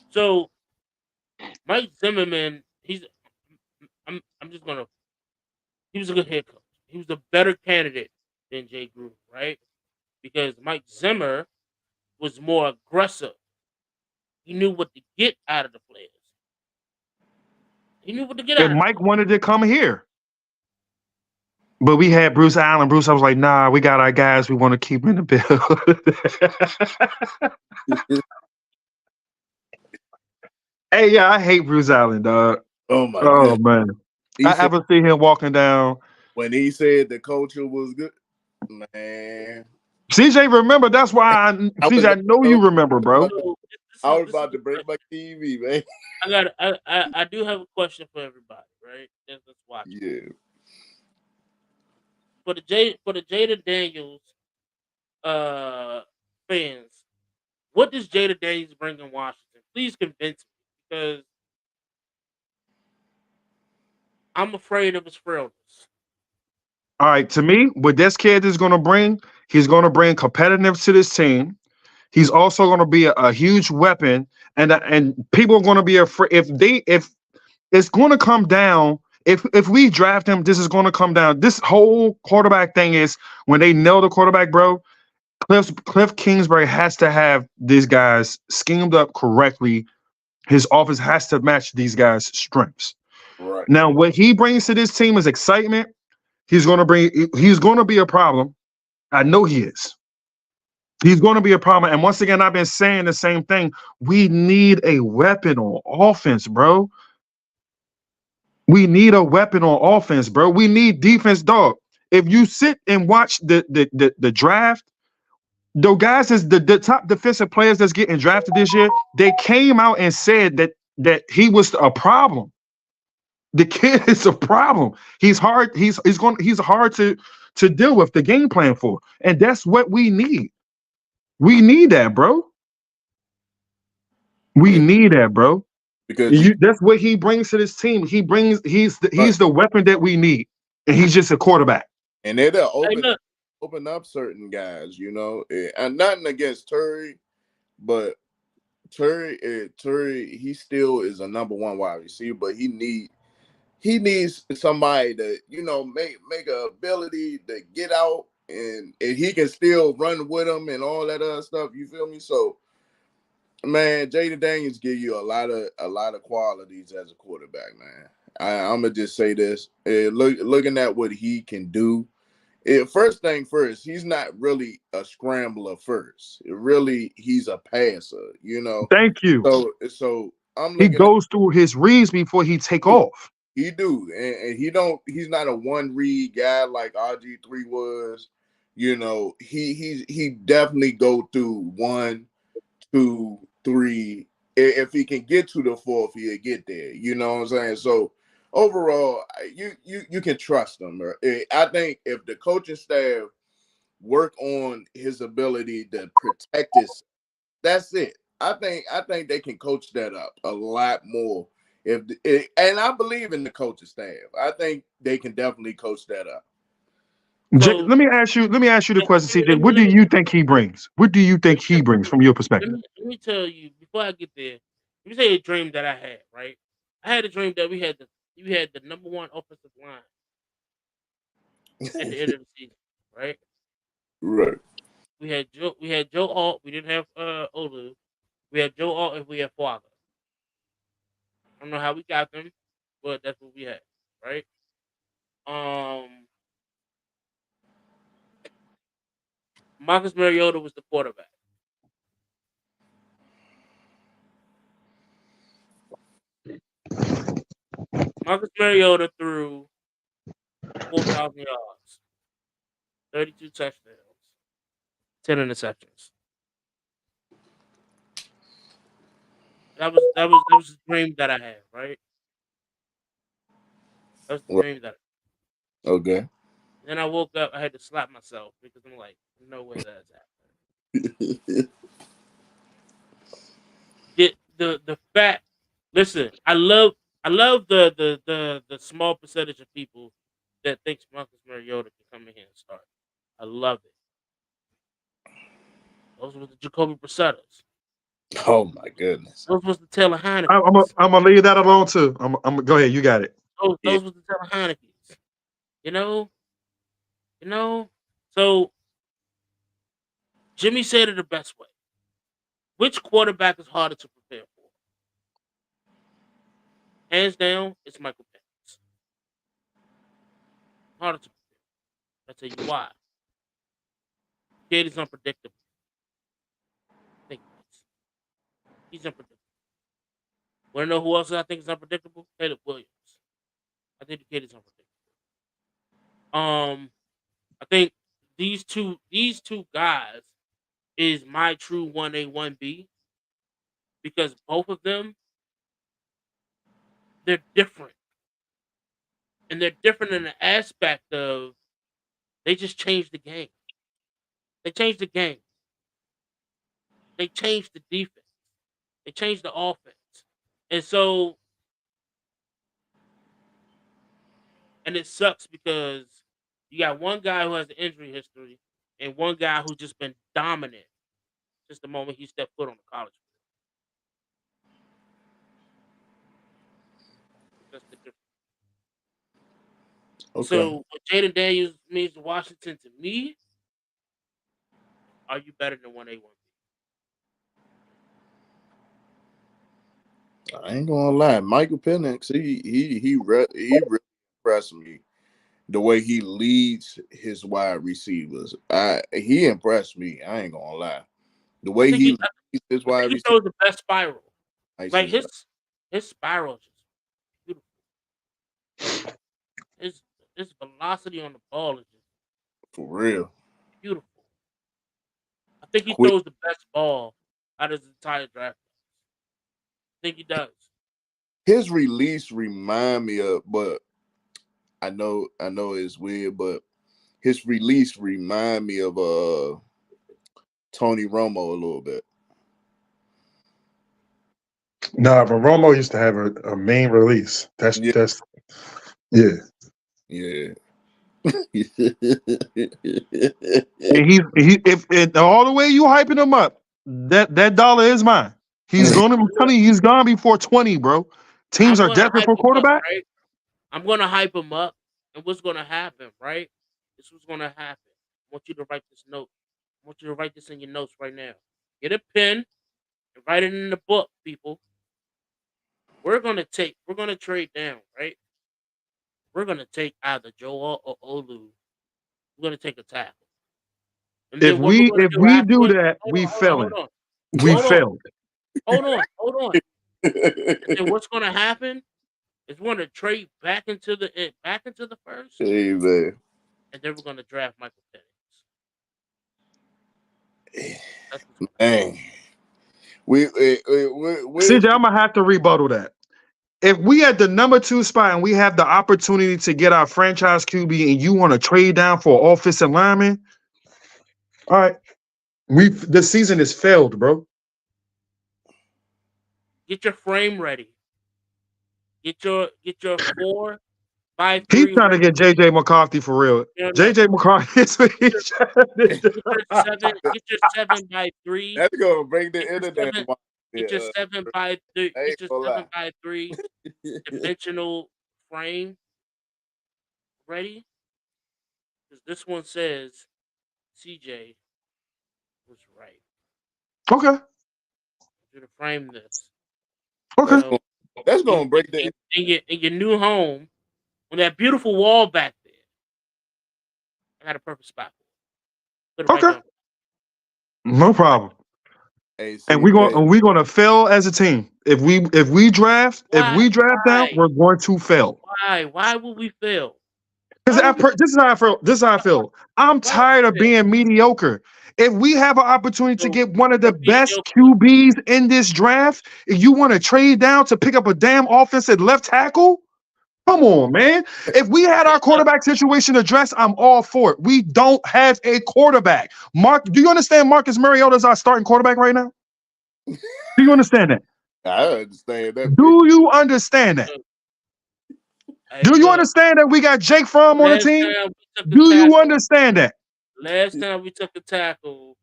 So Mike Zimmerman, I'm just gonna. He was a good head coach. He was a better candidate than Jay Gruden, right? Because Mike Zimmer was more aggressive. He knew what to get out of the players. He knew what to get If out of the Mike players. wanted to come here, but we had Bruce Allen. Bruce, I was like, nah, we got our guys. We want to keep in the bill. Hey, yeah, I hate Bruce Allen, dog. Oh my Oh goodness. man, He I said ever see him walking down. when he said the culture was good, man. CJ, remember? That's why I was CJ, I know you remember, bro. So I was this is about the to break question. my TV, man. I do have a question for everybody, right? That's watching. Yeah. For the Jada Daniels uh fans, what does Jada Daniels bring in Washington? Please convince me, because I'm afraid of his frailness. All right, to me, what this kid is going to bring, he's going to bring competitive to this team. He's also going to be a huge weapon, and people are going to be afraid if it's going to come down. If we draft him, this is going to come down. This whole quarterback thing is when they nail the quarterback, bro. Cliff Kingsbury has to have these guys schemed up correctly. His offense has to match these guys' strengths. Right. Now, what he brings to this team is excitement. He's going to be a problem. I know he is. He's going to be a problem. And once again, I've been saying the same thing. We need a weapon on offense, bro. We need a weapon on offense, bro. We need defense, dog. If you sit and watch the draft, the guys is the top defensive players that's getting drafted this year, they came out and said that he was a problem. The kid is a problem. He's hard. He's hard to deal with the game plan for, and that's what we need. We need that, bro. We Yeah. need that, bro. Because you That's what he brings to this team. right. He's the weapon that we need, and he's just a quarterback. And they'll Hey, look, open up certain guys, and nothing against Terry, but Terry, he still is a number one wide receiver, but he needs somebody to, make a ability to get out and he can still run with him and all that other stuff. You feel me? So man, Jada Daniels give you a lot of qualities as a quarterback, man. I'm gonna just say this. Looking at what he can do. First thing first, he's not really a scrambler first. He's a passer. Thank you. So I'm He looking at goes through his reads before he take off. he do, and he's not a one read guy like RG3 was. He definitely go through 1, 2, 3. If he can get to the fourth, he'll get there. You know what I'm saying? So overall, you can trust him. I think if the coaching staff work on his ability to protect his, that's it. I think they can coach that up a lot more. And I believe in the coaching staff. I think they can definitely coach that up. so Let me ask you. Let me ask you the let, question, let me let CJ. me What let do me you think he brings? What do you let think me he brings from your perspective? let me tell you before I get there. Let me tell you a dream that I had. Right, I had a dream that we had the number one offensive line at the end of the season. Right, Right. we had Joe Alt. We didn't have Olu. We had Joe Alt and we had Father. I don't know how we got them, but that's what we had. Right. Um, Marcus Mariota was the quarterback. Marcus Mariota threw 4,000 yards, 32 touchdowns, 10 interceptions. That was the dream that I had, right? That was the Right. dream that. Okay. Then I woke up. I had to slap myself because I'm like, no way that's happening. The fact. Listen, I love the small percentage of people that thinks Marcus Mariota can come in here and start. I love it. Those were the Jacoby Brissettas. Oh my goodness. Those was the Taylor Heinekes. I'm gonna leave that alone too. I'm go ahead. You got it. Those was the Taylor Heinekes. You know. So Jimmy said it the best way. Which quarterback is harder to prepare for? Hands down, it's Michael Penix. Harder to prepare. I'll tell you why. Kid is unpredictable. I think he's unpredictable. Want to know who else I think is unpredictable? Caleb Williams. I think the kid is unpredictable. I think these two guys is my true 1A, 1B because both of them, they're different. And they're different in the aspect of they just changed the game. They changed the game. They changed the defense. They changed the offense. And so, and it sucks because you got one guy who has an injury history and one guy who's just been dominant since the moment he stepped foot on the college field. That's the difference. Okay. So, what Jaden Daniels means to Washington to me, are you better than 1A, 1B? I ain't gonna lie, Michael Penix, he really impressed me. The way he leads his wide receivers, he impressed me. I ain't gonna lie. The way he leads his wide receivers, he throws the best spiral. Like his spiral is just beautiful. His velocity on the ball is just for real beautiful. I think he throws the best ball out of his entire draft. I think he does. His release remind me of, but I know it's weird, but his release remind me of Tony Romo a little bit. Nah, but Romo used to have a main release. That's yeah. If all the way you hyping him up, that dollar is mine. He's going to. I'm telling you, he's gone before 20, bro. Teams are desperate for quarterback. Right? I'm going to hype him up, and what's going to happen, right? This is what's going to happen. I want you to write this note. I want you to write this in your notes right now. Get a pen and write it in the book, people. We're going to trade down, right? We're going to take either Joel or Olu. We're going to take a tackle. And if we do that, we failed. We failed. Hold on. And what's going to happen is we're going to trade back into the first. Hey, man. And then we're going to draft Michael Penix. Dang. CJ, I'm gonna have to rebuttal that. If we at the number 2 spot and we have the opportunity to get our franchise QB and you want to trade down for offensive lineman, all right, the season is failed, bro. Get your frame ready. Get your 4, 5, 3. He's trying to get JJ McCarthy for real. No. JJ McCarthy is get your 7 by 3. That's gonna break the internet. Get your 7 by 3. Get your 7 by 3 dimensional frame ready. Because this one says CJ was right. Okay. To frame this. Okay. So, that's gonna break the in your new home on that beautiful wall back there. I got a perfect spot for it. Okay. No problem. Hey, and we're gonna fail as a team. If we draft down, we're going to fail. Why would we fail? Because this is how I feel. I'm tired of being mediocre. If we have an opportunity to get one of the best QBs in this draft, if you want to trade down to pick up a damn offensive left tackle, come on, man. If we had our quarterback situation addressed, I'm all for it. We don't have a quarterback. Mark, do you understand Marcus Mariota is our starting quarterback right now? Do you understand that? I understand that. Do you understand that? Do you understand that we got Jake Fromm on the team? Do you understand that? Last time we took a tackle,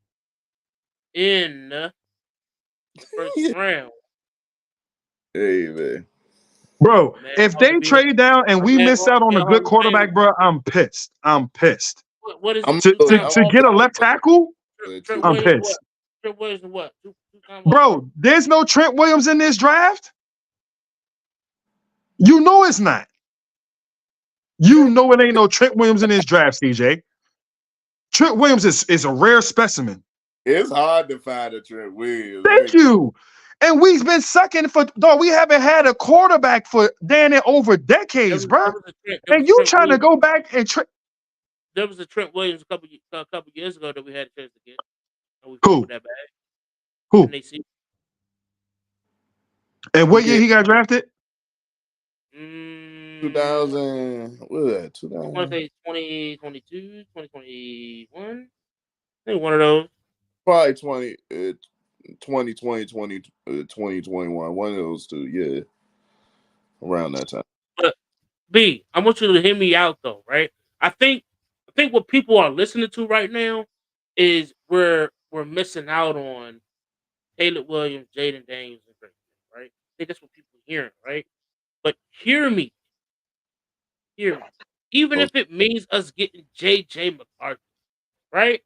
in the first round. Hey man, bro. Man, If they trade down and we miss out on a good quarterback, bro, I'm pissed. I'm pissed. What is I'm it? To get a left tackle, Trent I'm Williams, pissed. what? Trent Williams, what? Two-time Bro, there's no Trent Williams in this draft. You know it's not. You know it ain't no Trent Williams in this draft, CJ. Trent Williams is a rare specimen. It's hard to find a Trent Williams. Thank you. And we've been sucking for dog. We haven't had a quarterback for damn it over decades, bro. And you trying to go back and there was a Trent Williams a couple years ago that we had a chance to get. And we Who? That bad. Who? And what year he got drafted? 2000. What was that? 2000. I want to say 2022, 2021. I think one of those. Probably 2020, 2021. One of those two, yeah. Around that time. But B, I want you to hear me out though, right? I think what people are listening to right now is we're missing out on Caleb Williams, Jaden Daniels, and Drake, right? I think that's what people are hearing, right? But hear me. Even if it means us getting J.J. McCarthy, right?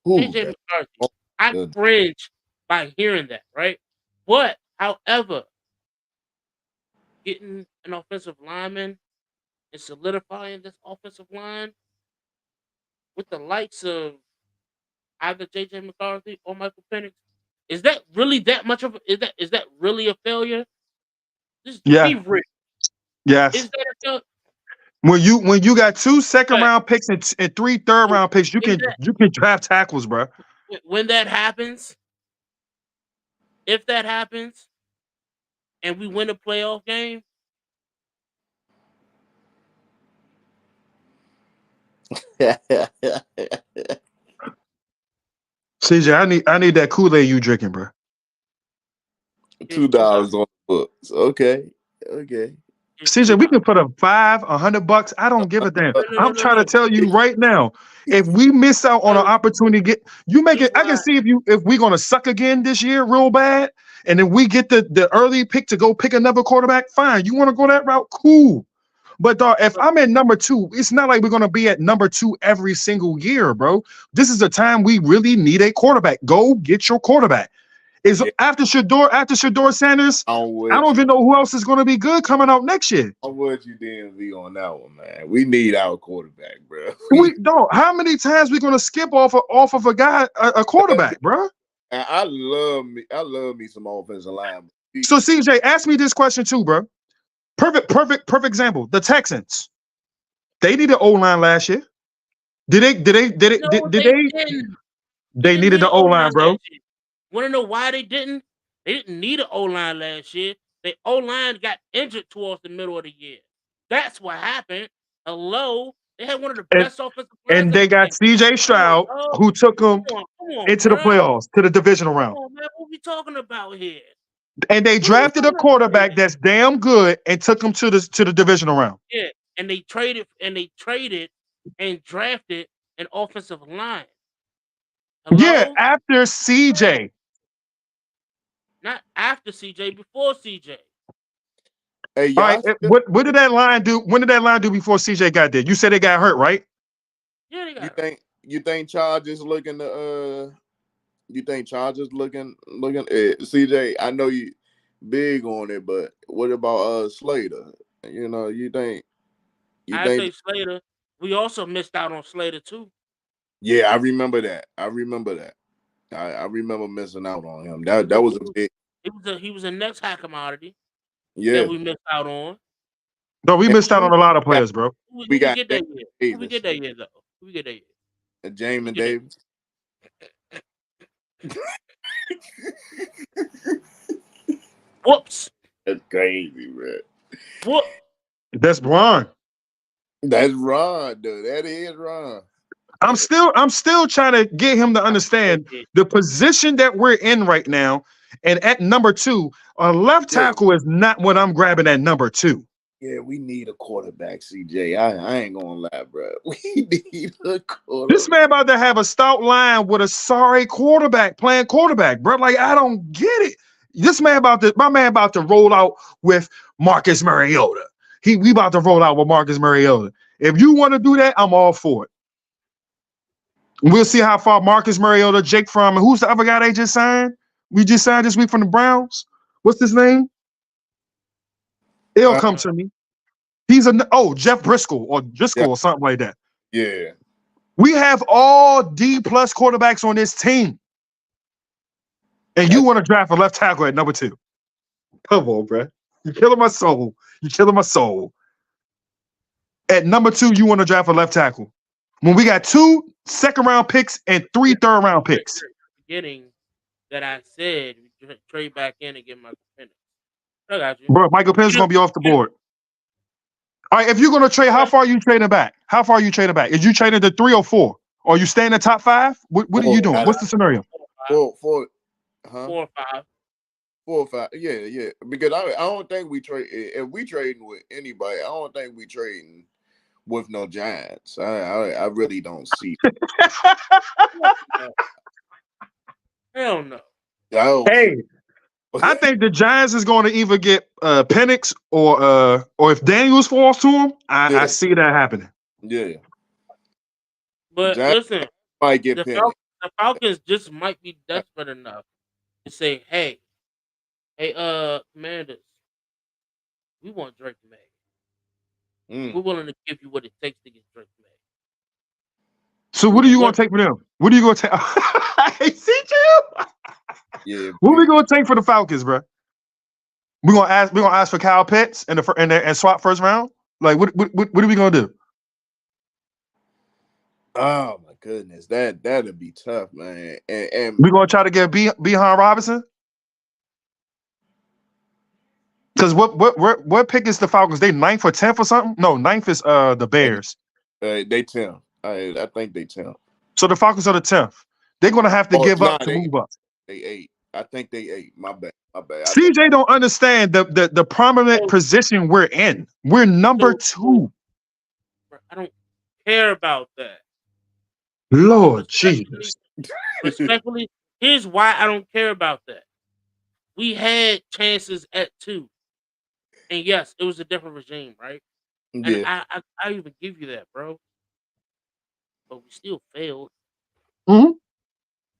J.J. McCarthy. I cringe by hearing that, right? But, however, getting an offensive lineman and solidifying this offensive line with the likes of either J.J. McCarthy or Michael Penix, is that really that much of is that really a failure? Just be real. Yes. Is that a failure? When you got 2 second-round picks and 3 third-round picks, you can draft tackles, bro. When that happens, if that happens, and we win a playoff game, CJ, I need that Kool-Aid you drinking, bro. $2 on the books. Okay. CJ, we can put up $100. I don't give a damn. I'm trying to tell you right now, if we miss out on an opportunity, I can see if we're gonna suck again this year real bad, and then we get the early pick to go pick another quarterback. Fine, you want to go that route, cool. But dog, if I'm at number 2, it's not like we're gonna be at number 2 every single year, bro. This is the time we really need a quarterback. Go get your quarterback. After Shador Sanders, I don't even know who else is going to be good coming out next year. I'm with you, DMV, on that one, man. We need our quarterback, bro. We don't. How many times we going to skip off of a guy, a quarterback, bro? And I love me some offensive line. So CJ, ask me this question too, bro. Perfect example. The Texans, they needed an O-line last year. Did they? They needed the O-line, bro. Want to know why they didn't? They didn't need an O-line last year. The O-line got injured towards the middle of the year. That's what happened. Hello. They had one of the best offensive lines. And they got CJ Stroud, who took them into the playoffs, to the divisional round. Come on, man. What we talking about here? And they drafted a quarterback that's damn good and took them to the divisional round. Yeah, and they traded and drafted an offensive line. Hello? Yeah, after CJ. Not after CJ, before CJ. Hey, all right, what did that line do? When did that line do before CJ got there? You said they got hurt, right? Yeah, they got hurt. You think Chargers looking to you think Chargers looking CJ, I know you big on it, but what about Slater? You think Slater. We also missed out on Slater too. Yeah, I remember that. I remember missing out on him. That was a big. He was a next high commodity. Yeah, that we missed out on. No, we missed out on a lot of players, bro. We got that year. Who we get that year though? Who we get that year? Jamin Davis. Whoops. That's crazy, bro. Whoop. That's Ron. That's Ron, dude. That is Ron. I'm still trying to get him to understand the position that we're in right now. And at number 2, a left tackle is not what I'm grabbing at number 2. Yeah, we need a quarterback, CJ. I ain't gonna lie, bro. We need a quarterback. This man about to have a stout line with a sorry quarterback playing quarterback, bro. Like, I don't get it. My man about to roll out with Marcus Mariota. We about to roll out with Marcus Mariota. If you want to do that, I'm all for it. We'll see how far Marcus Mariota, Jake Fromm, and who's the other guy they just signed? We just signed this week from the Browns. What's his name? It'll come to me. He's Jeff Briscoe or something like that. Yeah. We have all D+ quarterbacks on this team. And you want to draft a left tackle at number 2. Come on, bro. You're killing my soul. At number 2, you want to draft a left tackle. When we got 2 second-round picks and 3 third-round picks. Beginning that I said we trade back in and get Michael Penix. I got you. Bro, Michael Penix is going to be off the board. All right, if you're going to trade, how far are you trading back? Is you trading to 3 or 4? Or are you staying in top 5? What are you doing? What's the scenario? 4 or 5. 4 or 5. Yeah. Because I don't think we trade. If we trading with anybody, I don't think we trading with no Giants. I really don't see. Hell no. Hey, I think the Giants is going to either get Penix or if Daniels falls to him, I see that happening. Yeah. But listen, might get the Falcons just might be desperate enough to say, hey, Commanders, we want Drake May. We're willing to give you what it takes to get Drake May. So what are you going to take for them? What are you going to take? I see you. Yeah. What are we going to take for the Falcons, bro? We're going to ask for Kyle Pitts and swap first round? Like, what are we going to do? Oh my goodness, that'd be tough, man. And we're going to try to get Bijan Robinson? Because what pick is the Falcons? They 9th or 10th or something? No, 9th is the Bears. They 10th. I think they 10th. So the Falcons are the 10th. They're gonna have to give up to move up. They 8. I think they 8. My bad. CJ don't understand the prominent position we're in. We're number 2. I don't care about that. Lord Jesus. Respectfully, here's why I don't care about that. We had chances at 2. And yes, it was a different regime, right? Yeah. And I even give you that, bro. But we still failed. Mm-hmm.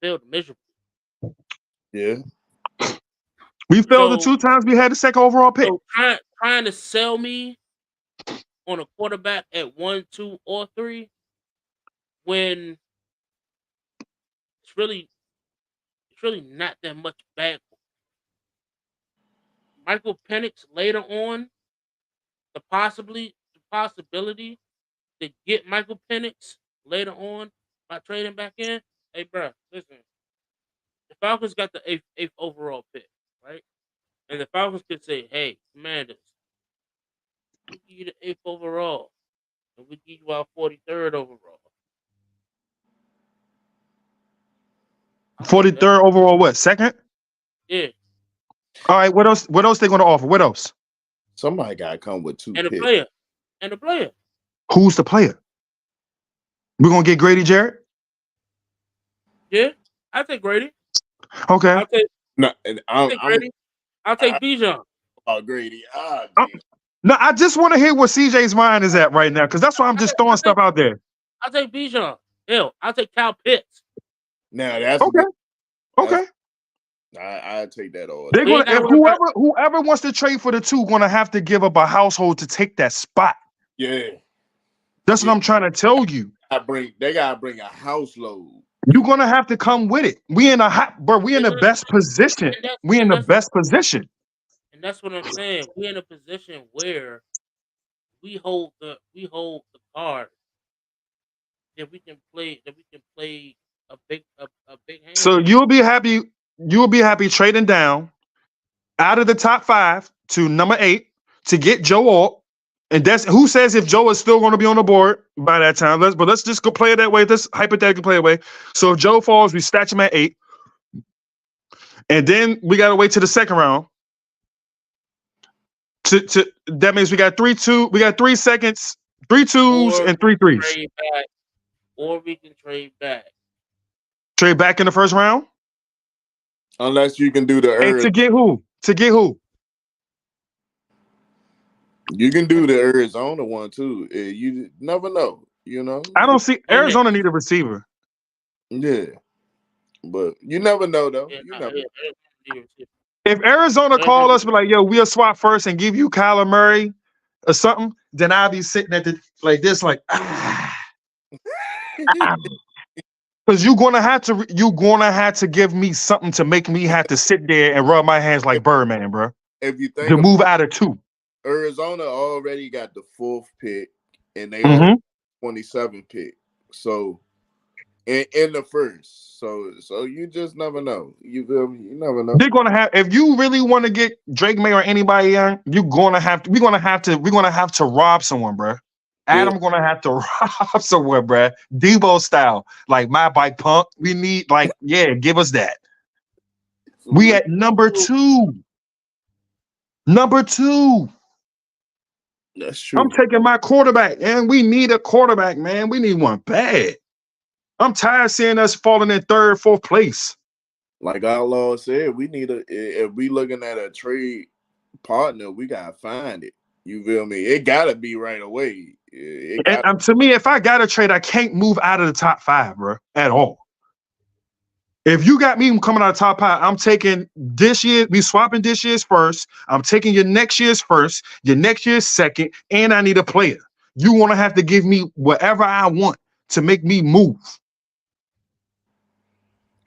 Failed miserably. Yeah. We failed the 2 times we had the second overall pick. So trying to sell me on a quarterback at 1, 2, or 3 when it's really not that much bad. Michael Penix later on, the possibility to get Michael Penix later on by trading back in. Hey, bro, listen. The Falcons got the 8th overall pick, right? And the Falcons could say, hey, Commanders, we give you the 8th overall, and we give you our 43rd overall. 43rd overall, what? 2nd? Yeah. All right, what else they going to offer? What else? Somebody got to come with 2 and picks. A player. Who's the player? We're going to get Grady Jarrett? Yeah, I take Grady. Okay. I'll take Grady. I'll take Bijan. Oh, Grady. No, I just want to hear what CJ's mind is at right now, because that's why I'm just throwing stuff out there. I'll take Bijan. Hell, I'll take Kyle Pitts. Now that's okay. I take that all. They're gonna, if whoever wants to trade for the 2 gonna have to give up a household to take that spot. Yeah. That's what I'm trying to tell you. They gotta bring a house load. You're gonna have to come with it. We in the best position. We in the best position. And that's what I'm saying. We're in a position where we hold the card that we can play a big hand. So you'll be happy trading down out of the top 5 to number 8 to get Joe Alt. And that's who says if Joe is still going to be on the board by that time. Let's just go play it that way. Let's hypothetically play it away. So if Joe falls, we statch him at 8. And then we got to wait to the second round. That means we got 3-2. We got 3 seconds, 3 twos, and 3 threes. Or we can trade back. Trade back in the first round? Unless you can do the Hey, to get who? To get who? You can do the Arizona one too. You never know, I don't see Arizona need a receiver. Yeah, but you never know though. You never know. If Arizona call us, be like, yo, we'll swap first and give you Kyler Murray or something, then I'll be sitting at the like this, like because you're gonna have to give me something to make me have to sit there and rub my hands like Birdman, bro. If you think to move out of 2. Arizona already got the 4th pick and they 27th pick. So in the first. So you just never know. You feel me? You never know. They're gonna have, if you really want to get Drake May or anybody young, we're gonna have to rob someone, bro. Adam gonna have to rob someone, bro. Debo style, like my bike punk. We need give us that. We at number 2. Number 2. That's true. I'm taking my quarterback, and we need a quarterback, man. We need one bad. I'm tired of seeing us falling in 3rd, 4th place. Like Outlaw said, we need if we looking at a trade partner, we gotta find it. You feel me? It gotta be right away. To me, if I got a trade, I can't move out of the top 5, bro, at all. If you got me coming out of the top 5, I'm taking this year. We swapping this year's first. I'm taking your next year's first, your next year's second, and I need a player. You want to have to give me whatever I want to make me move.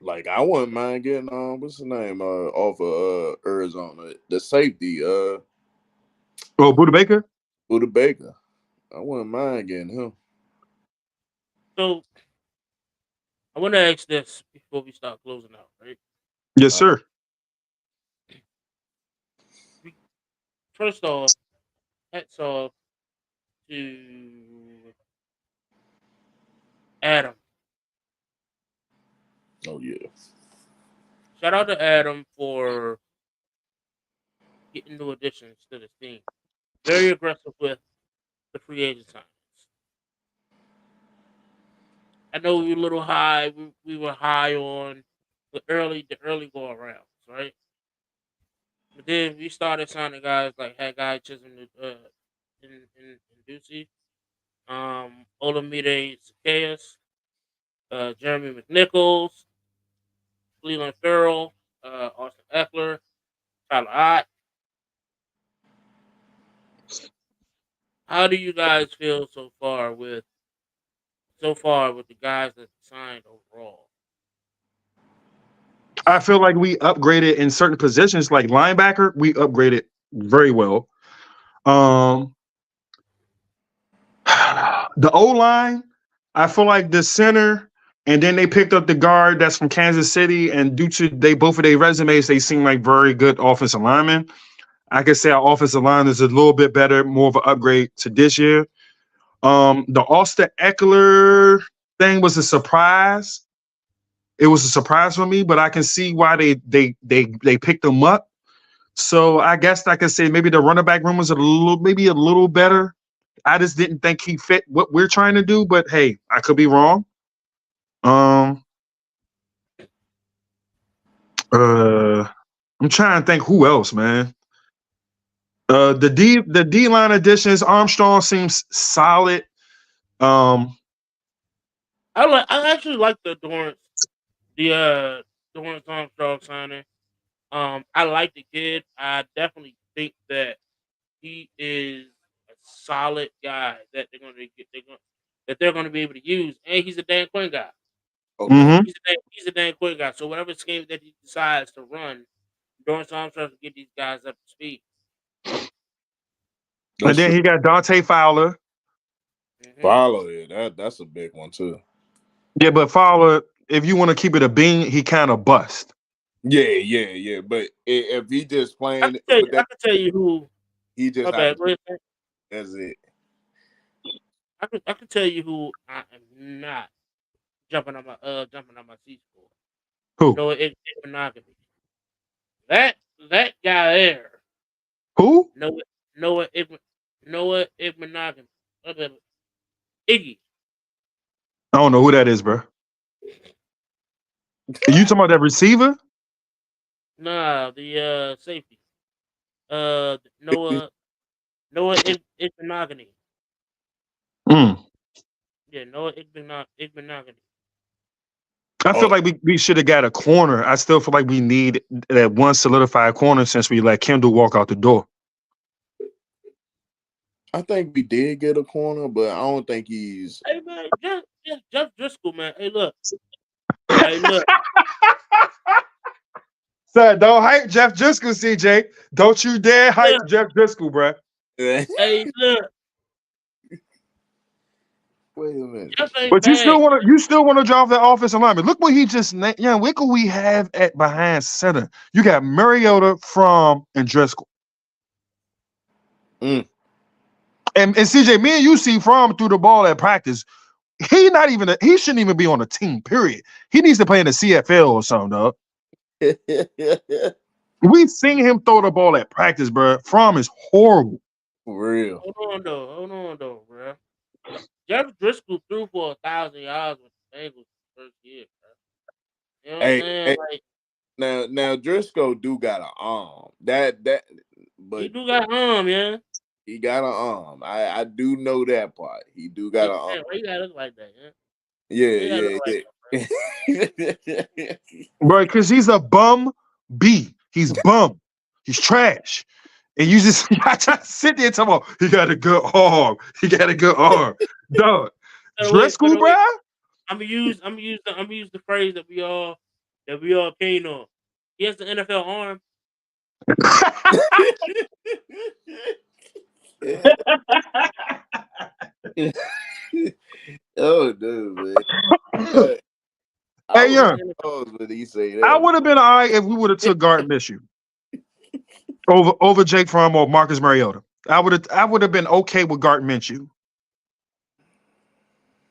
Like I wouldn't mind getting what's the name off of Arizona, the safety Buda Baker. Buda Baker. I wouldn't mind getting him. So I want to ask this before we start closing out, right? Yes, sir. First off, hats off to Adam. Oh yeah. Shout out to Adam for getting new additions to the team. Very aggressive with the free agent signings. I know we were a little high. We were high on the early go arounds, right? But then we started signing guys like Haggai Chisholm in Ducey, Olamide Zacchaeus, Jeremy McNichols, Leland Farrell, Austin Eckler, Tyler Ott. How do you guys feel so far with the guys that signed overall? I feel like we upgraded in certain positions, like linebacker. We upgraded very well. The O-line, I feel like the center, and then they picked up the guard that's from Kansas City, and due to both of their resumes, they seem like very good offensive linemen. I could say our offensive line is a little bit better, more of an upgrade to this year. The Austin Eckler thing was a surprise. It was a surprise for me, but I can see why they picked them up. So I guess I could say maybe the running back room was a little better. I just didn't think he fit what we're trying to do, but hey, I could be wrong. I'm trying to think who else, man. The D line additions, Armstrong seems solid. I actually like the Dorrance Armstrong signing. I like the kid. I definitely think that he is a solid guy that they're going to be able to use, and he's a Dan Quinn guy. Okay. Mm-hmm. He's a Dan Quinn guy. So whatever scheme that he decides to run, Dorrance Armstrong to get these guys up to speed. And then he got Dante Fowler. Mm-hmm. Fowler, that's a big one too. Yeah, but Fowler, if you want to keep it a bean, he kind of bust. Yeah. But if he just playing, I can tell you who. He just that's it. I can tell you who I am not jumping on my seat for. Who? No, it's monogamy. That guy there. Who? No, Noah Igbenogany. Iggy. I don't know who that is, bro. You talking about that receiver? Nah, the safety. Noah Igbenogany. Mm. Yeah, Noah Igbenogany. I feel Oh, like we should have got a corner. I still feel like we need that one solidified corner since we let Kendall walk out the door. I think we did get a corner, but I don't think he's. Hey man, Jeff Driscoll, man. Hey look. Hey look. Son, don't hype Jeff Driscoll, CJ. Don't you dare hype Look. Jeff Driscoll, bruh. Hey look. Wait a minute. Jeff ain't But you bad. still want to drop that offensive lineman. Look what he just look what we have at behind center. You got Mariota, Fromm, and Driscoll. Mm. And CJ, me and you see Fromm threw the ball at practice. He shouldn't even be on the team, period. He needs to play in the CFL or something, dog. We've seen him throw the ball at practice, bro. Fromm is horrible. For real. Hold on though, bro. Jeff Driscoll threw for 1,000 yards with the Bengals first year, bro. You know what I'm saying? Like now Driscoll do got an arm. he But do got arm, yeah. he got an arm. I do know that part. He do got an arm. Why you gotta look like that, yeah? Yeah. Bro, because he's a bum B. He's bum. He's trash. And you just I try to sit there and talk about he got a good arm. He got a good arm. Dog. Driscoll, bro? I'm gonna use the phrase that we all keen on. He has the NFL arm. Oh no, man. Hey, yeah. He say that. I would have been all right if we would have took Gardner Minshew over Jake Fromm or Marcus Mariota. I would have been okay with Gardner Minshew.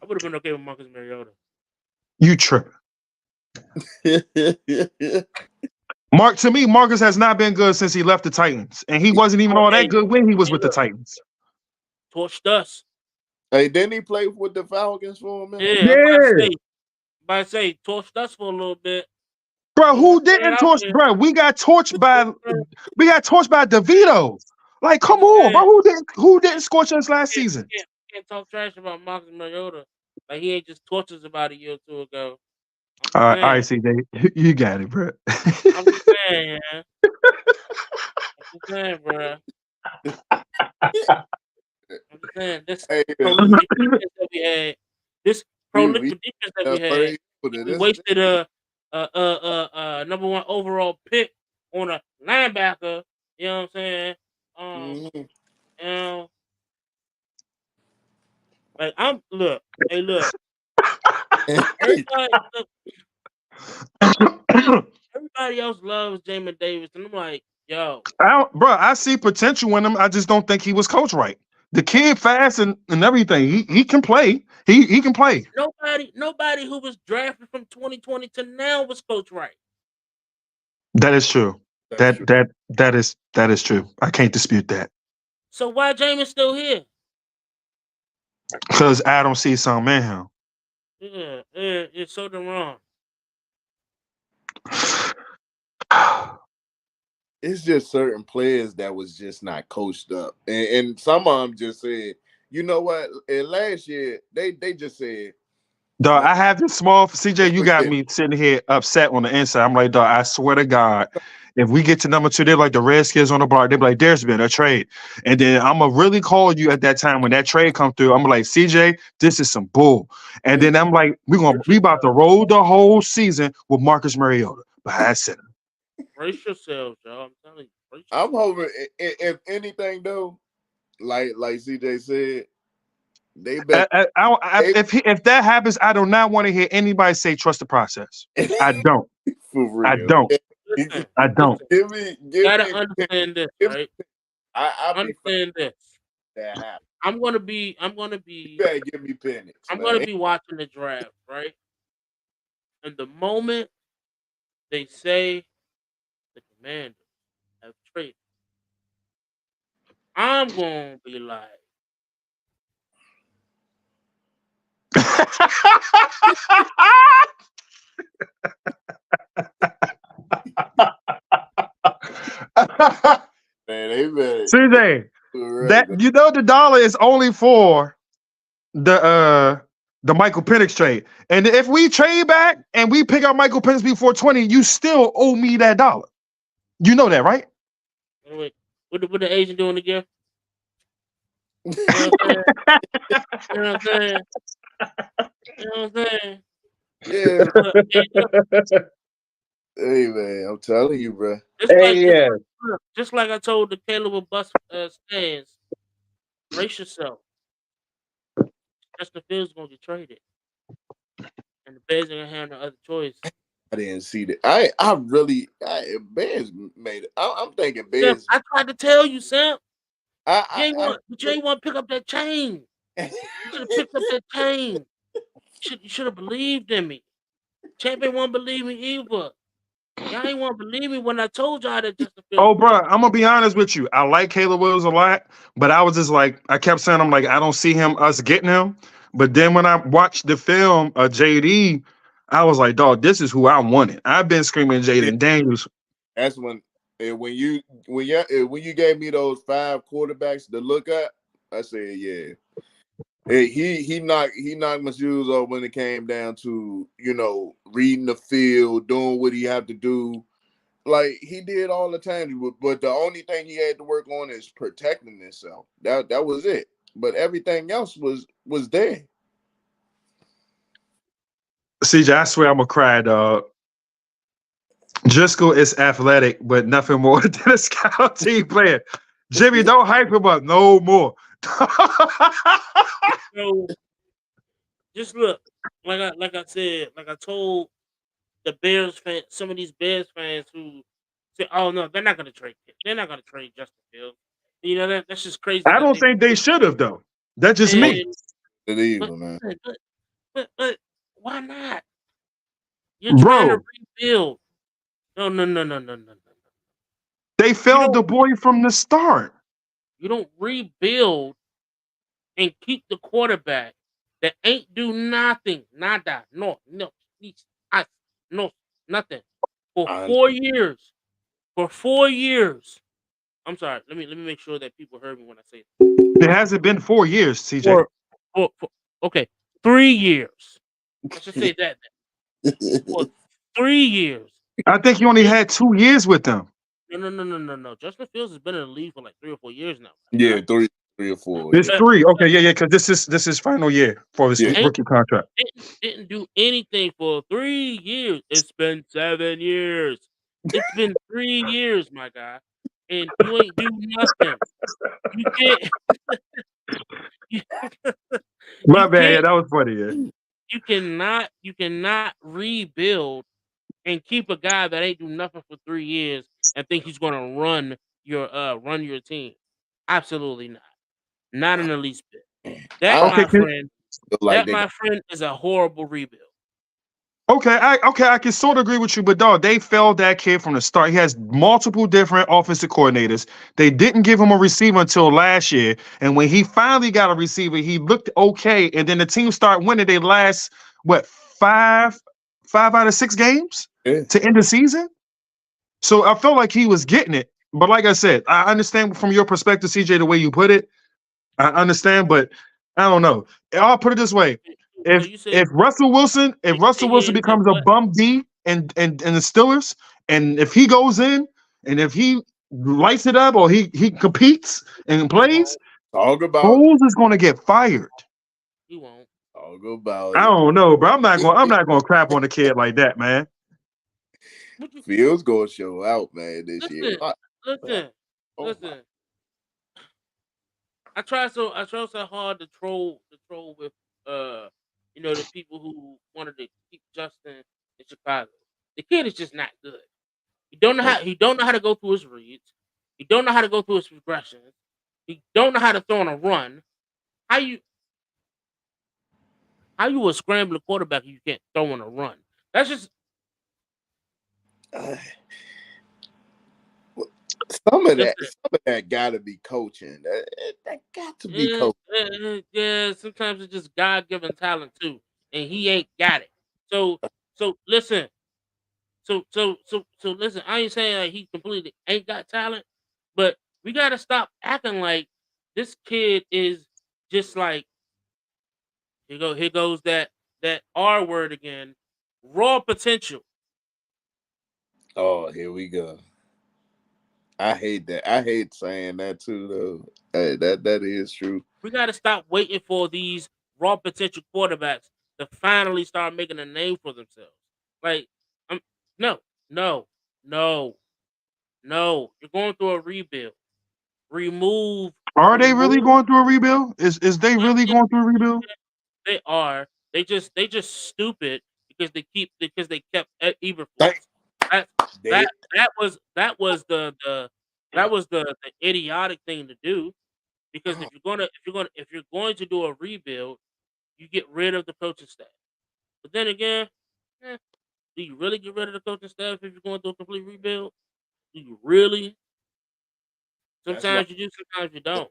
I would have been okay with Marcus Mariota. You tripping. To me, Marcus has not been good since he left the Titans. And he wasn't even all that good when he was with the Titans. Torched us. Hey, didn't he play with the Falcons for a minute? Yeah, I'm about to say torched us for a little bit. Bro, who didn't torch? Bro, we got torched by DeVito. Like, come on, bro. Who didn't scorch us last season? Can't talk trash about Marcus Mariota. Like he ain't just torched us about a year or two ago. All right, CJ. You got it, bro. I'm just saying, yeah. I'm just saying, bro. I'm just saying this prolific defense that we had. This prolific defense that we had. We wasted a number one overall pick on a linebacker. You know what I'm saying? You know, like look. Everybody else loves Jamin Davis, and I'm like, yo, I see potential in him. I just don't think he was coached right. The kid fast and everything. He can play. He can play. Nobody who was drafted from 2020 to now was coached right. That is true. That is true. I can't dispute that. So why Jamin still here? Because Adam sees something in him. Yeah, it's so damn wrong. It's just certain players that was just not coached up, and some of them just said, you know what? And last year they just said, dog, I have this small CJ. You got me sitting here upset on the inside. I'm like, dog, I swear to God, if we get to number 2, they're like the Redskins on the block. They're like, there's been a trade, and then I'm gonna really call you at that time when that trade come through. I'm like, CJ, this is some bull, and then I'm like, we about to roll the whole season with Marcus Mariota behind center. Brace yourselves, y'all. I'm telling you. I'm hoping, if anything though, like CJ said, they better. If that happens, I do not want to hear anybody say trust the process. I don't. For real. I don't. Listen, I don't. Give me. Gotta understand this, right? I understand this. That happen. I'm gonna be. You better give me Penix. I'm gonna be watching the draft, right? And the moment they say the Commanders have traded, I'm gonna be like, Man, they better. CJ, Right, that you know the dollar is only for the Michael Penix trade. And if we trade back and we pick up Michael Penix before 20, you still owe me that dollar. You know that, right? wait, what the agent doing again? You know what I'm saying? You know what I'm saying? You know what I'm saying? Yeah. Look, Hey man, I'm telling you, bro. just like I told the Caleb with bus stands, brace yourself. Justin Fields gonna get traded, and the Bears are gonna have no other choice. I didn't see that. Bears made it. I'm thinking Sam, Bears. I tried to tell you, Sam. You ain't I want to pick up that chain. You should have picked up that chain. You should have believed in me. Champ ain't want to believe me either. Y'all ain't want to believe me when I told y'all that Justin Fields Oh, was bro, getting I'm gonna be honest with you. I like Caleb Williams a lot, but I was just like, I kept saying, I'm like, I don't see us getting him. But then when I watched the film of JD, I was like, dog, this is who I wanted. I've been screaming yeah, Jaden Daniels. that's when you gave me those 5 quarterbacks to look at, I said, yeah. Hey, he knocked my shoes off when it came down to, reading the field, doing what he had to do. Like he did all the time, but the only thing he had to work on is protecting himself. That was it. But everything else was there. CJ, I swear I'm gonna cry, dog. Driscoll is athletic, but nothing more than a scout team player. Jimmy, don't hype him up no more. So just look, like I said, like I told the Bears fans, some of these Bears fans who say, "Oh no, they're not going to trade. They're not going to trade Justin Fields." You know that's just crazy I to don't think. think they should have though. That's just me. And but, Evil, man. but why not? You're trying to Bro, rebuild. No. they You failed the don't boy from the start. you don't rebuild and keep the quarterback that ain't do nothing, nada, no, I, no, nothing for I, 4 years. For 4 years. I'm sorry. Let me make sure that people heard me when I say It hasn't been 4 years, CJ. for, for okay, 3 years. I should say that for 3 years. I think you only And had 2 years with them. no. Justin Fields has been in the league for like 3 or 4 years now. yeah, three or four. It's Yeah, Uh, 3. uh, Okay, yeah, because this is final year for his yeah. ain't rookie contract. didn't do anything for 3 years. It's been 7 years. It's been 3 years, my guy, and you ain't do nothing. You can't. You, My you bad, yeah, can't. that was funny, yeah. You cannot rebuild and keep a guy that ain't do nothing for 3 years and think he's gonna run your team. Absolutely not. Not in the least bit. That I Okay, my can, friend. feel like That they got my friend is a horrible rebuild. I can sort of agree with you, but dog, they failed that kid from the start. He has multiple different offensive coordinators. They didn't give him a receiver until last year, and when he finally got a receiver, he looked okay. And then the team start winning. They last what five out of 6 games yeah. to end the season. So I felt like he was getting it. But like I said, I understand from your perspective, CJ, the way you put it. I understand, but I don't know. I'll put it this way: So if you say if Russell Wilson, say, if Russell say Wilson yeah and becomes a what? bum D and the Steelers, and if he goes in and if he lights it up or he competes and He plays, won't. Talk about it. Foles is going to get fired. He won't. Talk about I it. don't know, bro. I'm not going to crap on the kid like that, man. What you Fields gonna show out, man, this year. listen? Listen. Oh my. Listen. I try so hard to troll with the people who wanted to keep Justin in Chicago. The kid is just not good. He don't know how to go through his reads. He don't know how to go through his progressions. He don't know how to throw on a run. How you how you a scrambling quarterback if you can't throw on a run? That's just Uh, Some of that got to be coaching. That got to be coaching. Yeah, sometimes it's just God-given talent too, and he ain't got it. So listen. So listen. I ain't saying like he completely ain't got talent, but we gotta stop acting like this kid is just like here goes that R word again, raw potential. Oh, here we go. I hate that. I hate saying that too, though. Hey, that is true. We got to stop waiting for these raw potential quarterbacks to finally start making a name for themselves. Like, no, no, no, no. You're going through a rebuild. Remove. Are they really going through a rebuild? Is they really going through a rebuild? They are. They just stupid because they kept Eberflus. That was the idiotic thing to do. Because if you're going to do a rebuild, you get rid of the coaching staff. But then again, do you really get rid of the coaching staff if you're going through a complete rebuild? Do you really? Sometimes you do, sometimes you don't.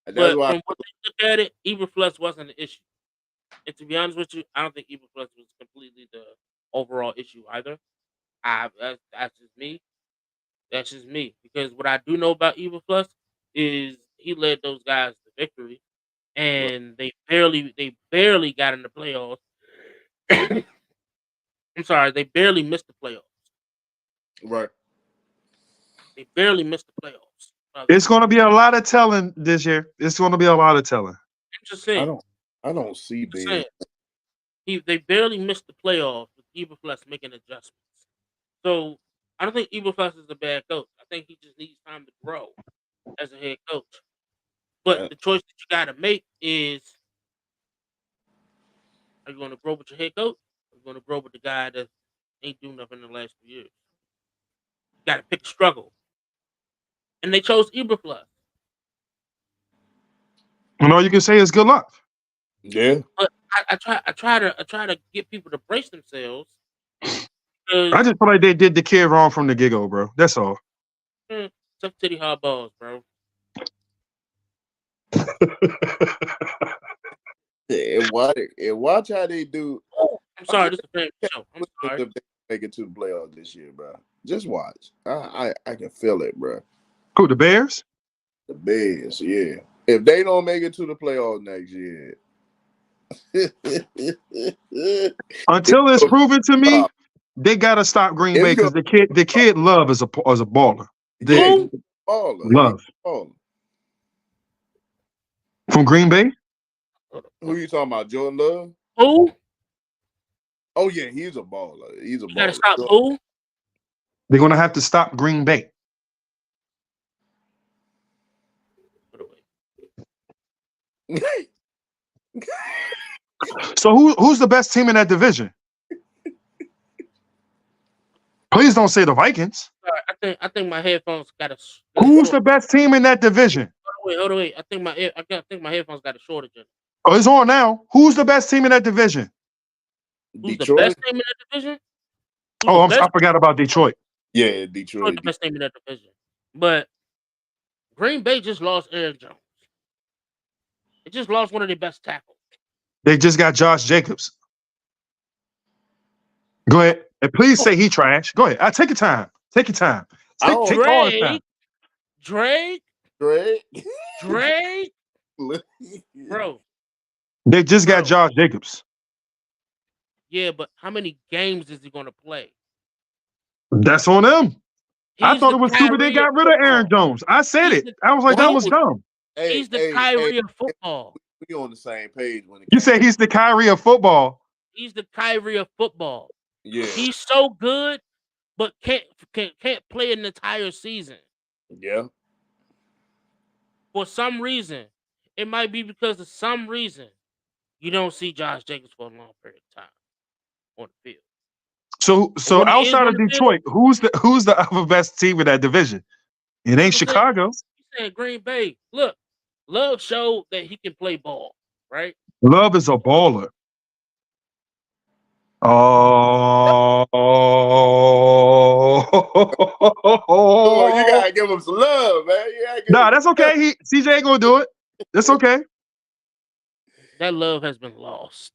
But from what they look at it, Eberflus wasn't an issue. And to be honest with you, I don't think Eberflus was completely the overall issue either. That's just me. That's just me. Because what I do know about Eberflus is he led those guys to victory. And they barely got in the playoffs. I'm sorry, they barely missed the playoffs. Right. They barely missed the playoffs. It's going to be a lot of telling this year. It's going to be a lot of telling. I'm just saying. I don't see big. They barely missed the playoffs with Eberflus making adjustments. So I don't think Eberflus is a bad coach. I think he just needs time to grow as a head coach. But the choice that you got to make is: are you going to grow with your head coach? Or are you going to grow with the guy that ain't doing nothing in the last 2 years? You got to pick a struggle. And they chose Eberflus. And all you can say is good luck. Yeah. But I try to get people to brace themselves. I just feel like they did the kid wrong from the get-go, bro. That's all. Tough titty hard balls, bro. And watch how they do. Oh, I'm sorry, this is a family show. I'm sorry. Make it to the playoffs this year, bro. Just watch. I can feel it, bro. Who, the Bears? The Bears, yeah. If they don't make it to the playoffs next year, until it's proven to me, they gotta stop Green Bay because the kid Love is a baller. Love from Green Bay. Who you talking about? Jordan Love? Who? Oh yeah, he's a baller. He's a baller. Gotta stop who? They're gonna have to stop Green Bay. So who's the best team in that division? Please don't say the Vikings. I think my headphones got a. Who's the best team in that division? Hold on, wait. I think my headphones got a shortage in it. Oh, it's on now. Who's the best team in that division? Who's the best team in that division? I forgot about Detroit. Yeah, Detroit. The best team in that division. But Green Bay just lost Aaron Jones. They just lost one of their best tackles. They just got Josh Jacobs. Go ahead. And please say he trash. Go ahead. Take your time. Take your time. Take all the time. Drake. Bro. They just got Josh Jacobs. Yeah, but how many games is he going to play? That's on them. I thought it was stupid they got rid of Aaron Jones. I said it. I was like, that was dumb. He's the Kyrie of football. We on the same page when you say he's the Kyrie of football. He's the Kyrie of football. Yeah. He's so good, but can't play an entire season. Yeah. For some reason. It might be because of some reason you don't see Josh Jacobs for a long period of time on the field. So outside of Detroit, who's the other best team in that division? It ain't Chicago. You saying Green Bay. Look, Love showed that he can play ball, right? Love is a baller. Oh, on, you gotta give him some love, man. Nah, that's okay. CJ ain't gonna do it. That's okay. That love has been lost.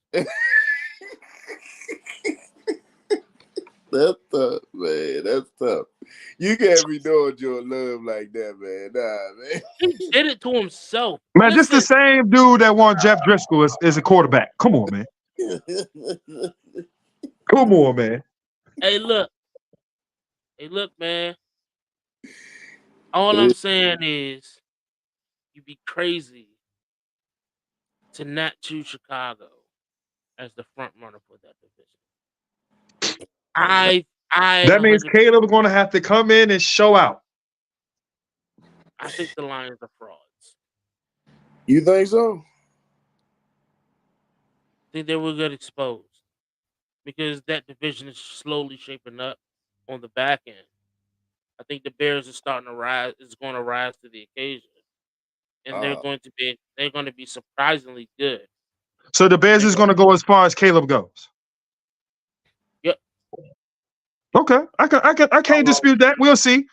That's tough, man. That's tough. You can't be doing your love like that, man. Nah, man. He did it to himself. Man, this the same dude that won Jeff Driscoll as a quarterback. Come on, man. Come on, man. Hey, look, man. All I'm saying is, you'd be crazy to not choose Chicago as the front runner for that division. That means Caleb's going to have to come in and show out. I think the Lions are frauds. You think so? I think they will get exposed because that division is slowly shaping up on the back end. I think the Bears are starting to rise. Is going to rise to the occasion, and they're going to be surprisingly good. So the Bears is going to go as far as Caleb goes. Yep. Okay, I can't dispute that. We'll see.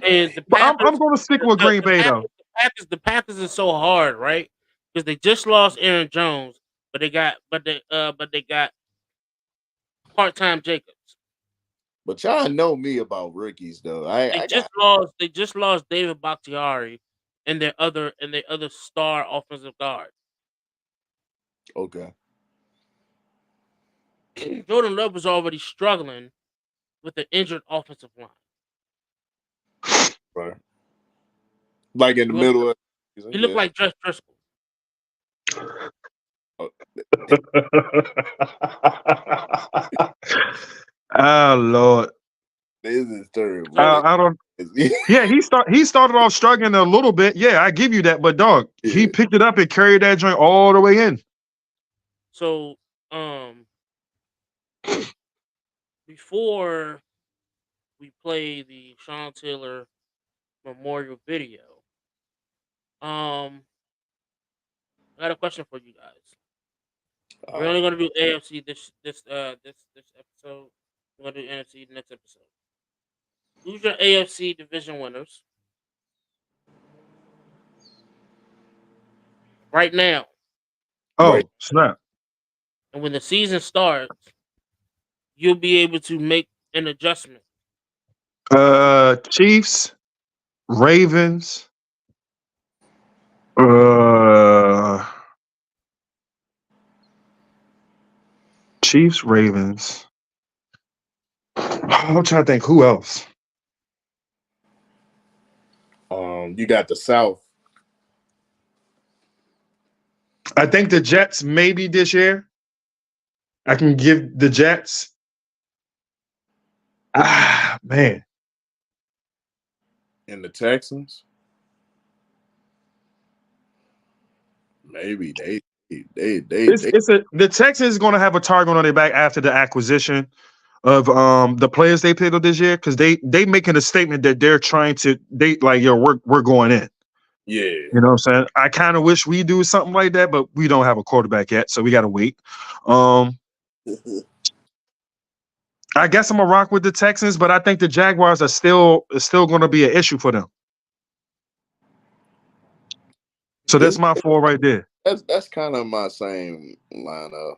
And but I'm going to stick with Green Bay though. The Packers is so hard, right? Because they just lost Aaron Jones, but they got part-time Jacobs. But y'all know me about rookies though. They just lost David Bakhtiari and their other star offensive guard. Okay. Jordan Love was already struggling with the injured offensive line. Right. Like in the middle of he looked like Jeff Driscoll. Oh Lord. This is terrible. I don't. Yeah, he started off struggling a little bit. Yeah, I give you that. But dog, he picked it up and carried that joint all the way in. So, before we play the Sean Taylor memorial video, I got a question for you guys. We're only going to do AFC this episode. We're going to do NFC next episode. Who's your AFC division winners right now? Oh, snap. And when the season starts, you'll be able to make an adjustment. Chiefs, Ravens, Chiefs, Ravens. I'm trying to think who else. You got the South. I think the Jets maybe this year. I can give the Jets. Man. And the Texans. Maybe the Texans is going to have a target on their back after the acquisition of the players they picked up this year because they making a statement that they're trying to we're going in. Yeah. You know what I'm saying? I kind of wish we do something like that, but we don't have a quarterback yet, so we got to wait. I guess I'm gonna rock with the Texans, but I think the Jaguars are still going to be an issue for them. So that's my 4 right there. That's kind of my same lineup.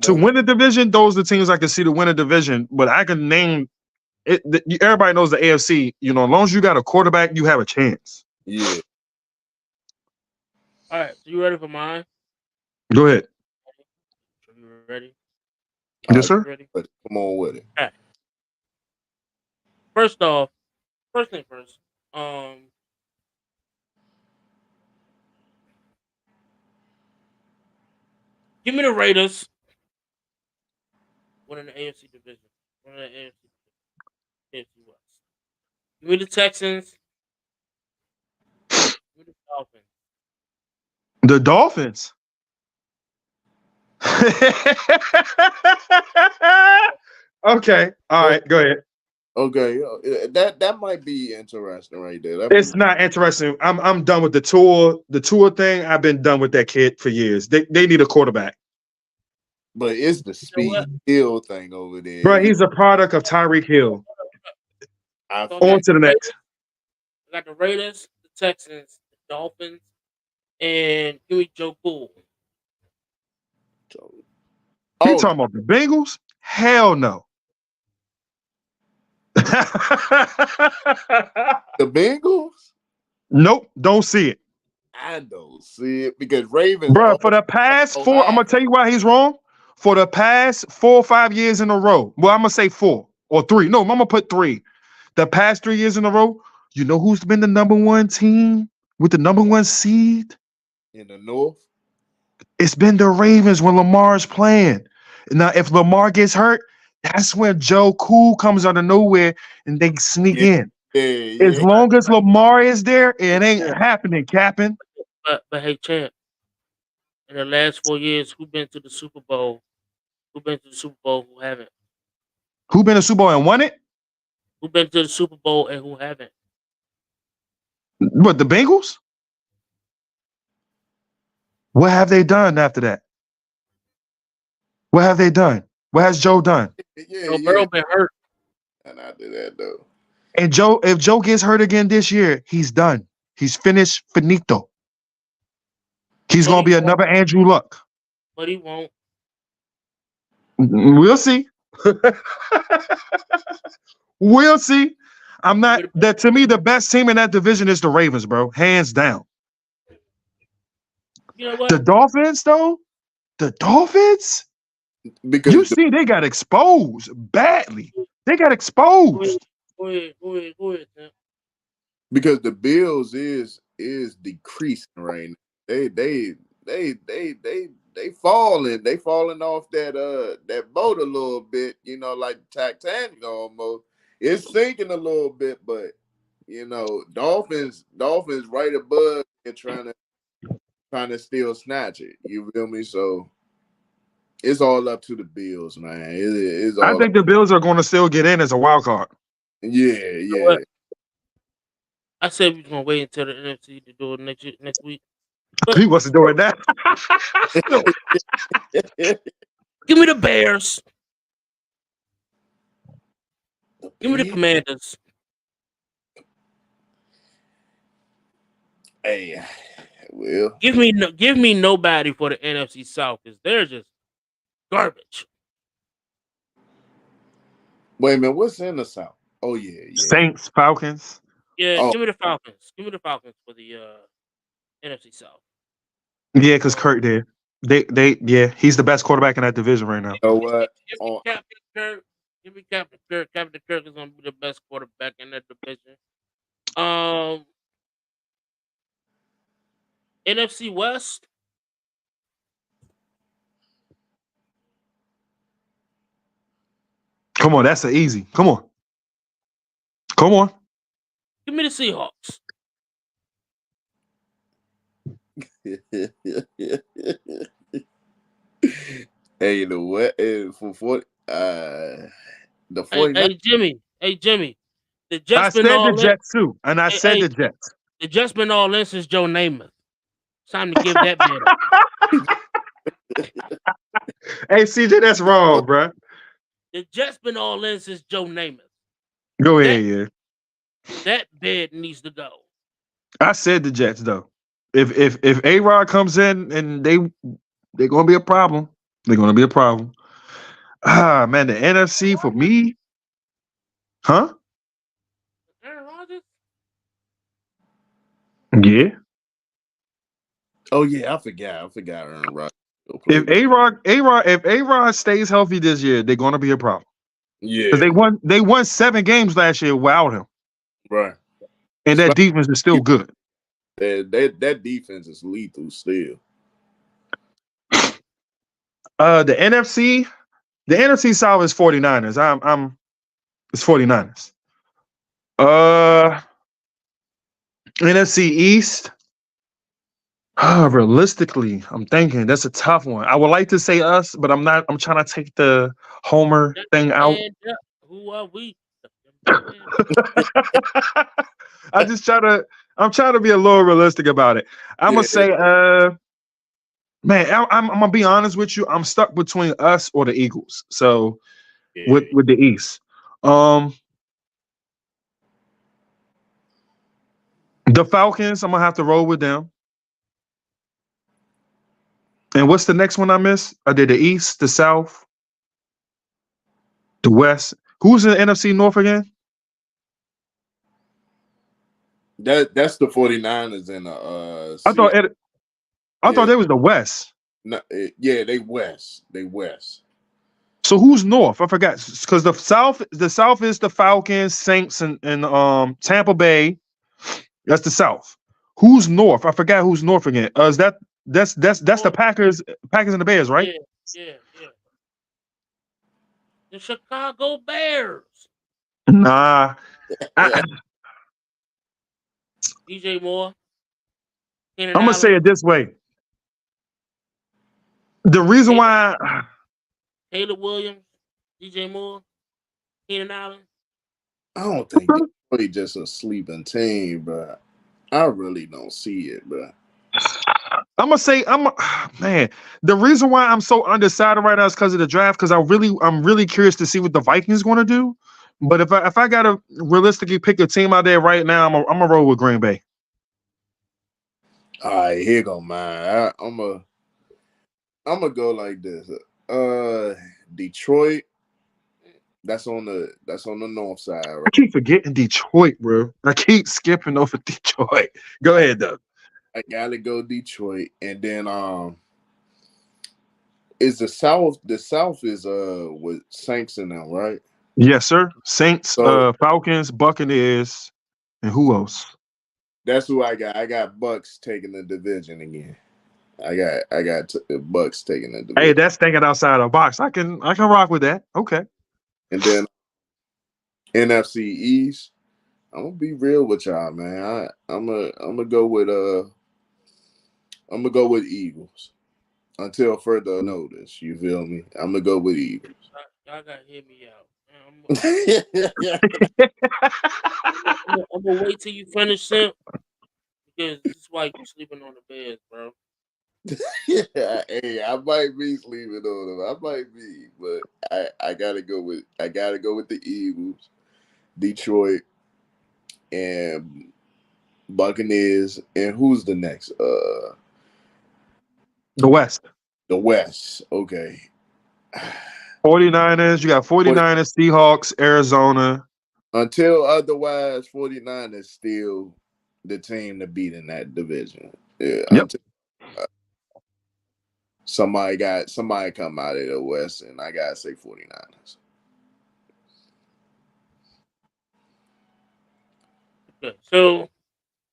To win the division, those are the teams I can see to win a division, but I can name it. Everybody knows the AFC. You know, as long as you got a quarterback, you have a chance. Yeah. All right, so you ready for mine? Go ahead. You ready? Yes, sir. Ready? Come on with it. All right. First thing first. Give me the Raiders winning the AFC division. Winning the AFC West. Give me the Texans. Give me the Dolphins. The Dolphins. Okay. All right. Go ahead. Okay. That might be interesting right there. It's not interesting. I'm done with the Tua thing. I've been done with that kid for years. They need a quarterback. But it's the speed Hill thing over there. Bro, he's a product of Tyreek Hill. So On to the next. I got the Raiders, the Texans, the Dolphins, and give me Joe Cool. You talking about the Bengals? Hell no. The Bengals? Nope, don't see it. I don't see it because Ravens. Bro, for the past 4, I'm gonna tell you why he's wrong. For the past 4 or 5 years in a row, well, I'm gonna say 4 or 3. No, I'm gonna put 3. The past 3 years in a row, you know who's been the number 1 team with the number 1 seed? In the North? It's been the Ravens when Lamar's playing. Now, if Lamar gets hurt, that's when Joe Cool comes out of nowhere and they sneak in. As long as Lamar is there, it ain't happening, Captain. But hey, champ, in the last 4 years, who been to the Super Bowl? Who been to the Super Bowl? Who haven't? Who been to Super Bowl and won it? Who been to the Super Bowl and who haven't? What, the Bengals? What have they done after that? What have they done? What has Joe done? Joe Burrow been hurt. And I did that though. And if Joe gets hurt again this year, he's done. He's finished finito. He's gonna be another Andrew Luck. But he won't. We'll see. We'll see. I'm not that to me, the best team in that division is the Ravens, bro. Hands down. You know what? The Dolphins, though, because you see they got exposed badly. They got exposed. Go ahead, Tim. Because the Bills is decreasing right now. They falling. They falling off that boat a little bit, you know, like Titanic almost. It's sinking a little bit, but you know, Dolphins right above and trying to still snatch it. You feel me? So it's all up to the Bills, man. It's all I think the Bills are going to still get in as a wild card. Yeah. I said we was gonna wait until the NFC to do it next week. But he wasn't doing that. Give me the Bears. Give me the Commanders. Hey, well, give me nobody for the NFC South because they're just garbage. Wait a minute, what's in the South? Oh yeah. Saints, Falcons. Yeah, give me the Falcons. Give me the Falcons for the NFC South. Yeah, because Kurt did. He's the best quarterback in that division right now. You know what? Give me Captain Kirk. Captain Kirk is gonna be the best quarterback in that division. NFC West. Come on, that's an easy. Come on. Give me the Seahawks. Hey, you know what? For 40, the 49. Hey Jimmy. The Jets I said the Jets too, and I said the Jets. The Jets been all in since Joe Namath. It's time to give that man up. Hey CJ, that's wrong, bro. The Jets been all in since Joe Namath. Go ahead, That bed needs to go. I said the Jets though. If A-Rod comes in and they're gonna be a problem. They're gonna be a problem. Ah man, the NFC for me. Huh? Aaron Rodgers? Yeah. Oh yeah, I forgot Aaron Rodgers. If A-Rod stays healthy this year, they're gonna be a problem. Yeah. Because they won 7 games last year without him. Right. And that defense is still good. That defense is lethal still. The NFC South is 49ers. It's 49ers. NFC East. Realistically, I'm thinking that's a tough one. I would like to say us, but I'm not. I'm trying to take the Homer thing out. Who are we? I'm trying to be a little realistic about it. I'm gonna say, man, I'm gonna be honest with you. I'm stuck between us or the Eagles. So with the East, The Falcons, I'm gonna have to roll with them. And what's the next one I missed? I did the East, the South, the West. Who's in the NFC North again? That's the 49ers and the I thought Seahawks. I thought Yeah, they was the West. no, yeah, they West. They West. So who's North? I forgot because the South is the Falcons, Saints, and Tampa Bay. That's the South. Who's North? I forgot who's North again. Is that's the Oh, Packers and the Bears, right? yeah, yeah. The Chicago Bears. Nah. I, DJ Moore, Keenan I'm gonna Allen, say it this way. The reason Caleb, why Caleb Williams, DJ Moore, Keenan Allen. I don't think Detroit just a sleeping team, but I really don't see it, bro. I'm gonna say man. The reason why I'm so undecided right now is because of the draft. Because I'm really curious to see what the Vikings going to do. But if I gotta realistically pick a team out there right now, I'm gonna roll with Green Bay. All right, here go mine. I'm gonna go like this. Detroit. That's on the north side, I right? keep forgetting Detroit, bro. I keep skipping over Detroit. Go ahead, though. I gotta go Detroit, and then is the South? The South is with Saints in them, right? Yes, sir. Saints, So Falcons, Buccaneers, and who else? that's who I got. I got Bucks taking the division again. I got the Bucks taking the Hey, division, that's thinking outside the box. I can rock with that. Okay. and then NFC East. I'm gonna be real with y'all, man. I'm gonna go with I'm gonna go with Eagles until further notice. You feel me? I'm gonna go with Eagles. Y'all gotta hear me out. Yeah. I'm gonna wait till you finish Simp because this is why you sleeping on the bed, bro. Yeah, hey, I might be sleeping on them. I might be, but I gotta go with the Eagles, Detroit, and Buccaneers, and who's the next? The West. The West. Okay. 49ers. You got What 49ers, Seahawks, Arizona. until otherwise, 49 is still the team to beat in that division. Yeah, Yep. until somebody come out of the West, and I gotta say 49ers. Okay, so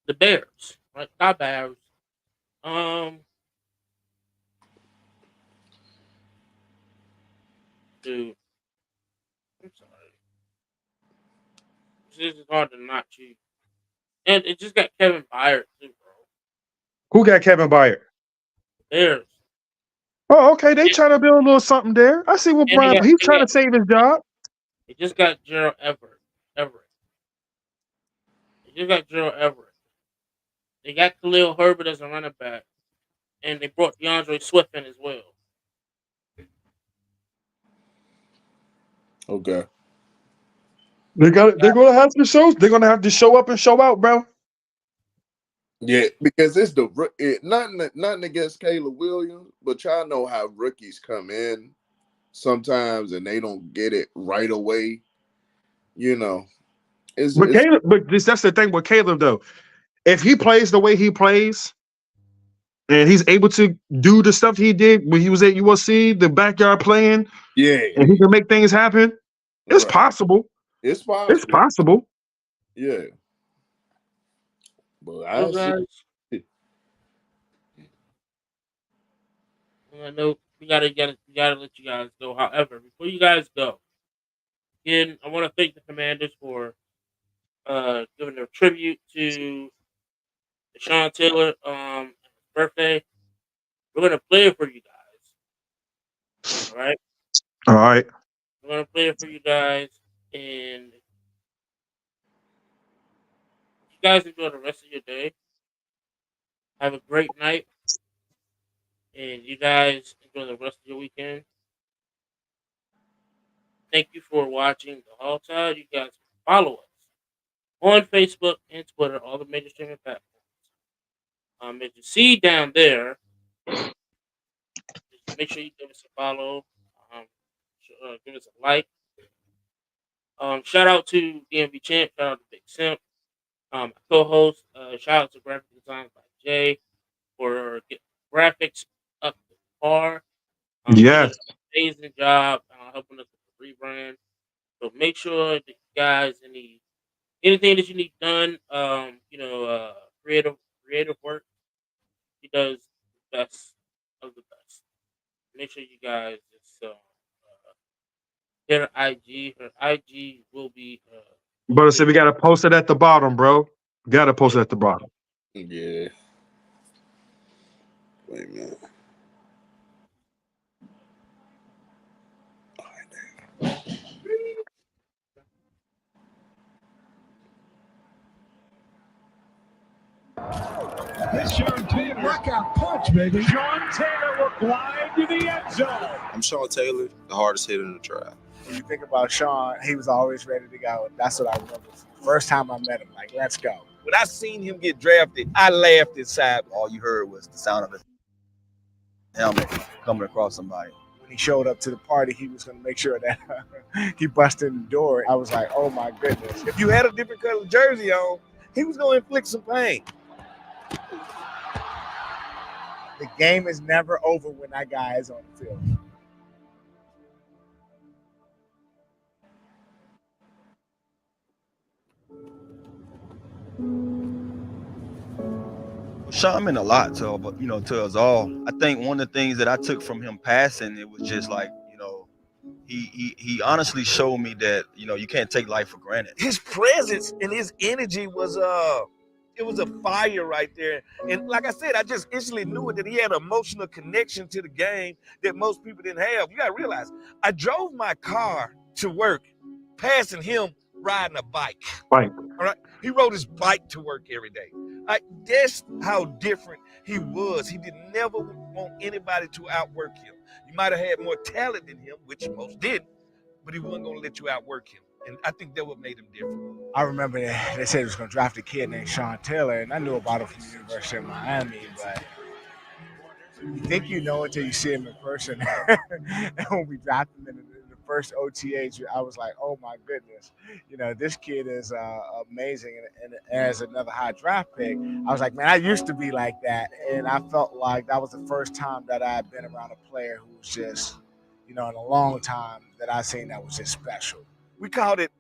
the Bears, right? Not Bears. Um, dude, I'm sorry. This is hard to not choose, and it just got Kevin Byard too, bro. Who got Kevin Byard? Bears, Oh, okay. They trying to build a little something there. I see what and Brian. He's trying to save his job. they just got Gerald Everett. Everett. They just got Gerald Everett. They got Khalil Herbert as a running back, and they brought DeAndre Swift in as well. Okay. They're gonna have to show. They're gonna have to show up and show out, bro. Yeah, because it's nothing against Caleb Williams, but y'all know how rookies come in sometimes and they don't get it right away. You know, But it's Caleb, that's the thing with Caleb though. If he plays the way he plays, and he's able to do the stuff he did when he was at USC, the backyard playing, yeah, and he can make things happen, it's right. possible. It's It's possible. possible. Yeah, but So I'll see. guys, I know we gotta let you guys go. However, before you guys go, again, I want to thank the Commanders for giving their tribute to Sean Taylor birthday. We're gonna play it for you guys. All right, All right. we're gonna play it for you guys, and you guys enjoy the rest of your day. Have a great night, and you guys enjoy the rest of your weekend. Thank you for watching the HOGside. You guys can follow us on Facebook and Twitter, all the major streaming platforms. As you see down there, make sure you give us a follow. Give us a like. Shout out to DMV Champ. Shout out to Bigsimp. Co-host. Shout out to graphic design by Jay for getting graphics up to par. He Yes. does an amazing job helping us with the rebrand. So make sure that you guys anything that you need done, creative work, he does the best of the best. Make sure you guys just hit her IG. Her IG will be But say posted. we gotta post it at the bottom, bro. Gotta post it at the bottom. Yeah. Wait a minute. This Sean Taylor knockout punch, baby. Sean Taylor will glide to the end zone. I'm Sean Taylor, the hardest hitter in the draft. When you think about Sean, he was always ready to go. That's what I remember. First time I met him, like, let's go. When I seen him get drafted, I laughed inside. All you heard was the sound of his helmet coming across somebody. When he showed up to the party, he was going to make sure that he busted the door. I was like, oh my goodness. If you had a different color jersey on, he was going to inflict some pain. The game is never over when that guy is on the field. Sean meant a lot to us all. I think one of the things that I took from him passing, it was just like, he honestly showed me that, you can't take life for granted. His presence and his energy was it was a fire right there. And like I said, I just instantly knew it, that he had an emotional connection to the game that most people didn't have. You got to realize, I drove my car to work passing him riding a bike. Right. All right. He rode his bike to work every day. That's how different he was. He did never want anybody to outwork him. You might have had more talent than him, which most did, but he wasn't going to let you outwork him. And I think that what made him different. I remember they said he was going to draft a kid named Sean Taylor, and I knew about him from the University of Miami, but you think you know until you see him in person. And when we drafted him in the first OTAs, I was like, oh my goodness, this kid is amazing. And as another high draft pick, I was like, man, I used to be like that. And I felt like that was the first time that I had been around a player who was just, in a long time that I seen that was just special. We called it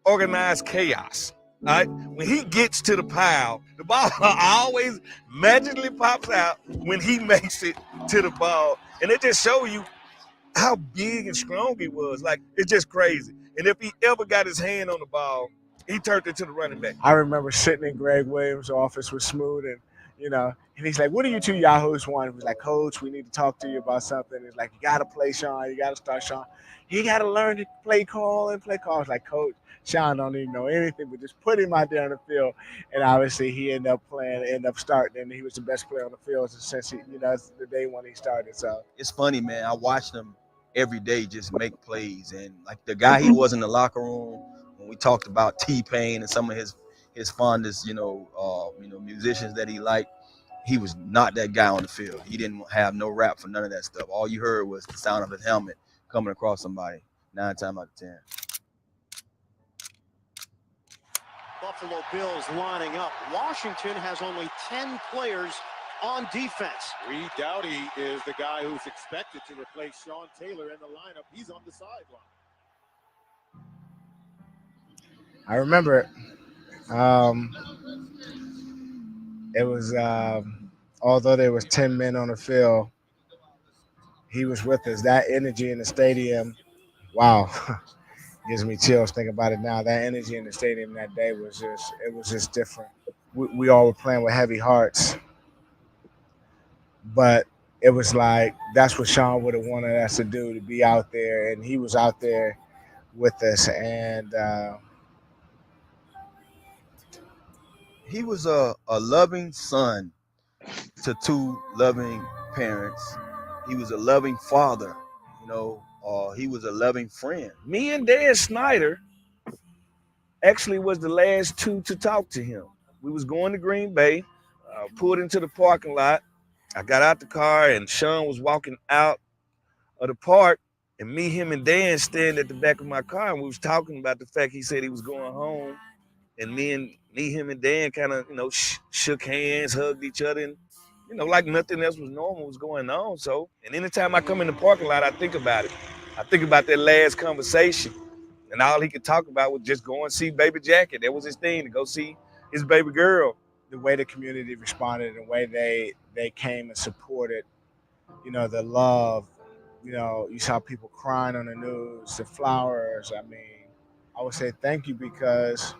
organized chaos. All right? When he gets to the pile, the ball always magically pops out when he makes it to the ball. And it just shows you how big and strong he was. Like, it's just crazy. And if he ever got his hand on the ball, he turned it to the running back. I remember sitting in Greg Williams' office with Smoot, and and he's like, what do you two Yahoos want? He was like, Coach, we need to talk to you about something. He's like, you got to play Sean. You got to start Sean. He got to learn to play call. I was like, Coach, Sean don't even know anything, but just put him out there on the field. And obviously he ended up starting, and he was the best player on the field since the day when he started. So it's funny, man. I watched him every day just make plays. And like the guy he was in the locker room, when we talked about T-Pain and some of his fondest, musicians that he liked, he was not that guy on the field. He didn't have no rap for none of that stuff. All you heard was the sound of his helmet coming across somebody 9 times out of 10. Buffalo Bills lining up. Washington has only 10 players on defense. Reed Doughty is the guy who's expected to replace Sean Taylor in the lineup. He's on the sideline. I remember it. It was, although there was 10 men on the field, he was with us. That energy in the stadium, wow, gives me chills thinking about it now. That energy in the stadium that day was just different. We all were playing with heavy hearts, but it was like that's what Sean would have wanted us to do, to be out there, and he was out there with us, and he was a loving son to 2 loving parents. He was a loving father, he was a loving friend. Me and Dan Snyder actually was the last two to talk to him. We was going to Green Bay, pulled into the parking lot. I got out the car, and Sean was walking out of the park, and me, him, and Dan standing at the back of my car, and we was talking about the fact he said he was going home, and him, and Dan kind of, shook hands, hugged each other, and like nothing else was normal was going on. So, and anytime I come in the parking lot, I think about it. I think about that last conversation, and all he could talk about was just going to see Baby Jacket. That was his thing, to go see his baby girl. The way the community responded, the way they came and supported, the love. You saw people crying on the news, the flowers. I mean, I would say thank you, because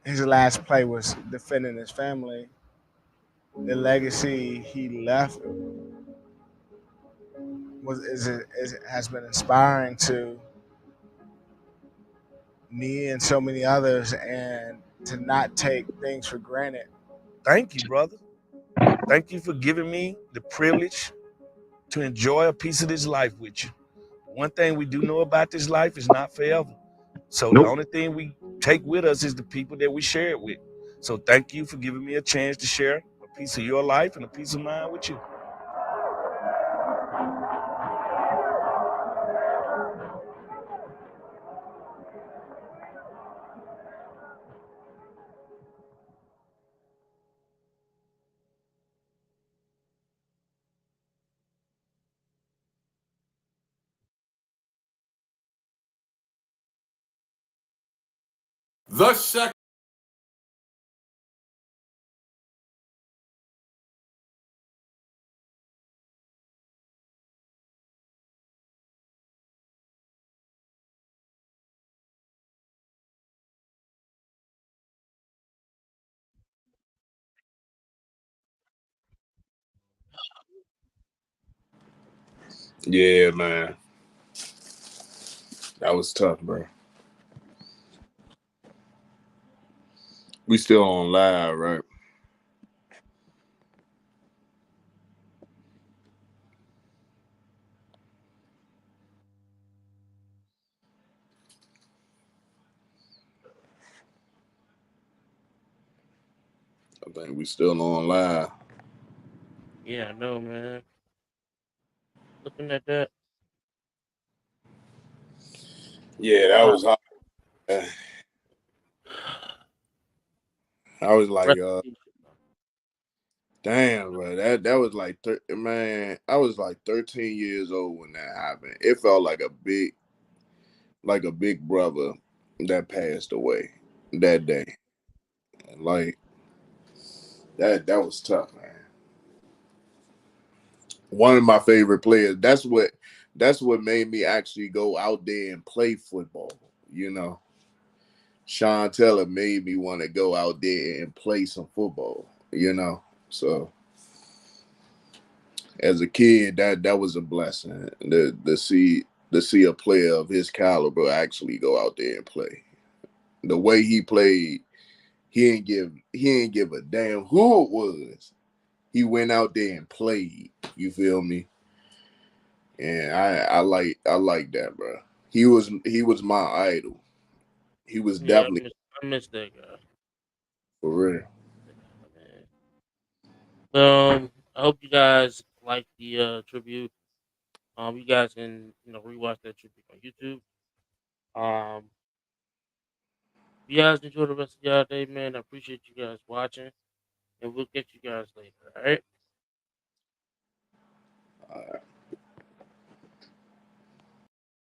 his last play was defending his family. The legacy he left has been inspiring to me and so many others, and to not take things for granted. Thank you, brother. Thank you for giving me the privilege to enjoy a piece of this life with you. One thing we do know about this life is not forever. So the only thing we take with us is the people that we share it with. So thank you for giving me a chance to share a piece of your life and a piece of mine with you. The second. Yeah, man. That was tough, bro. We still on live, right? I think we still on live. Yeah, I know, man. Looking at that. Yeah, that was hot. I was like, damn, bro. That was like, man. I was like 13 years old when that happened. It felt like a big brother that passed away that day. Like that was tough, man. One of my favorite players. That's what made me actually go out there and play football. Sean Taylor made me want to go out there and play some football. So as a kid, that was a blessing to see a player of his caliber actually go out there and play. The way he played, he didn't give a damn who it was. He went out there and played. You feel me? And I like that, bro. He was my idol. He was Yeah, definitely I miss that guy. for real. I hope you guys like the tribute. You guys can rewatch that tribute on YouTube. Um, you guys enjoy the rest of y'all day, man. I appreciate you guys watching, and we'll get you guys later. All right. All right.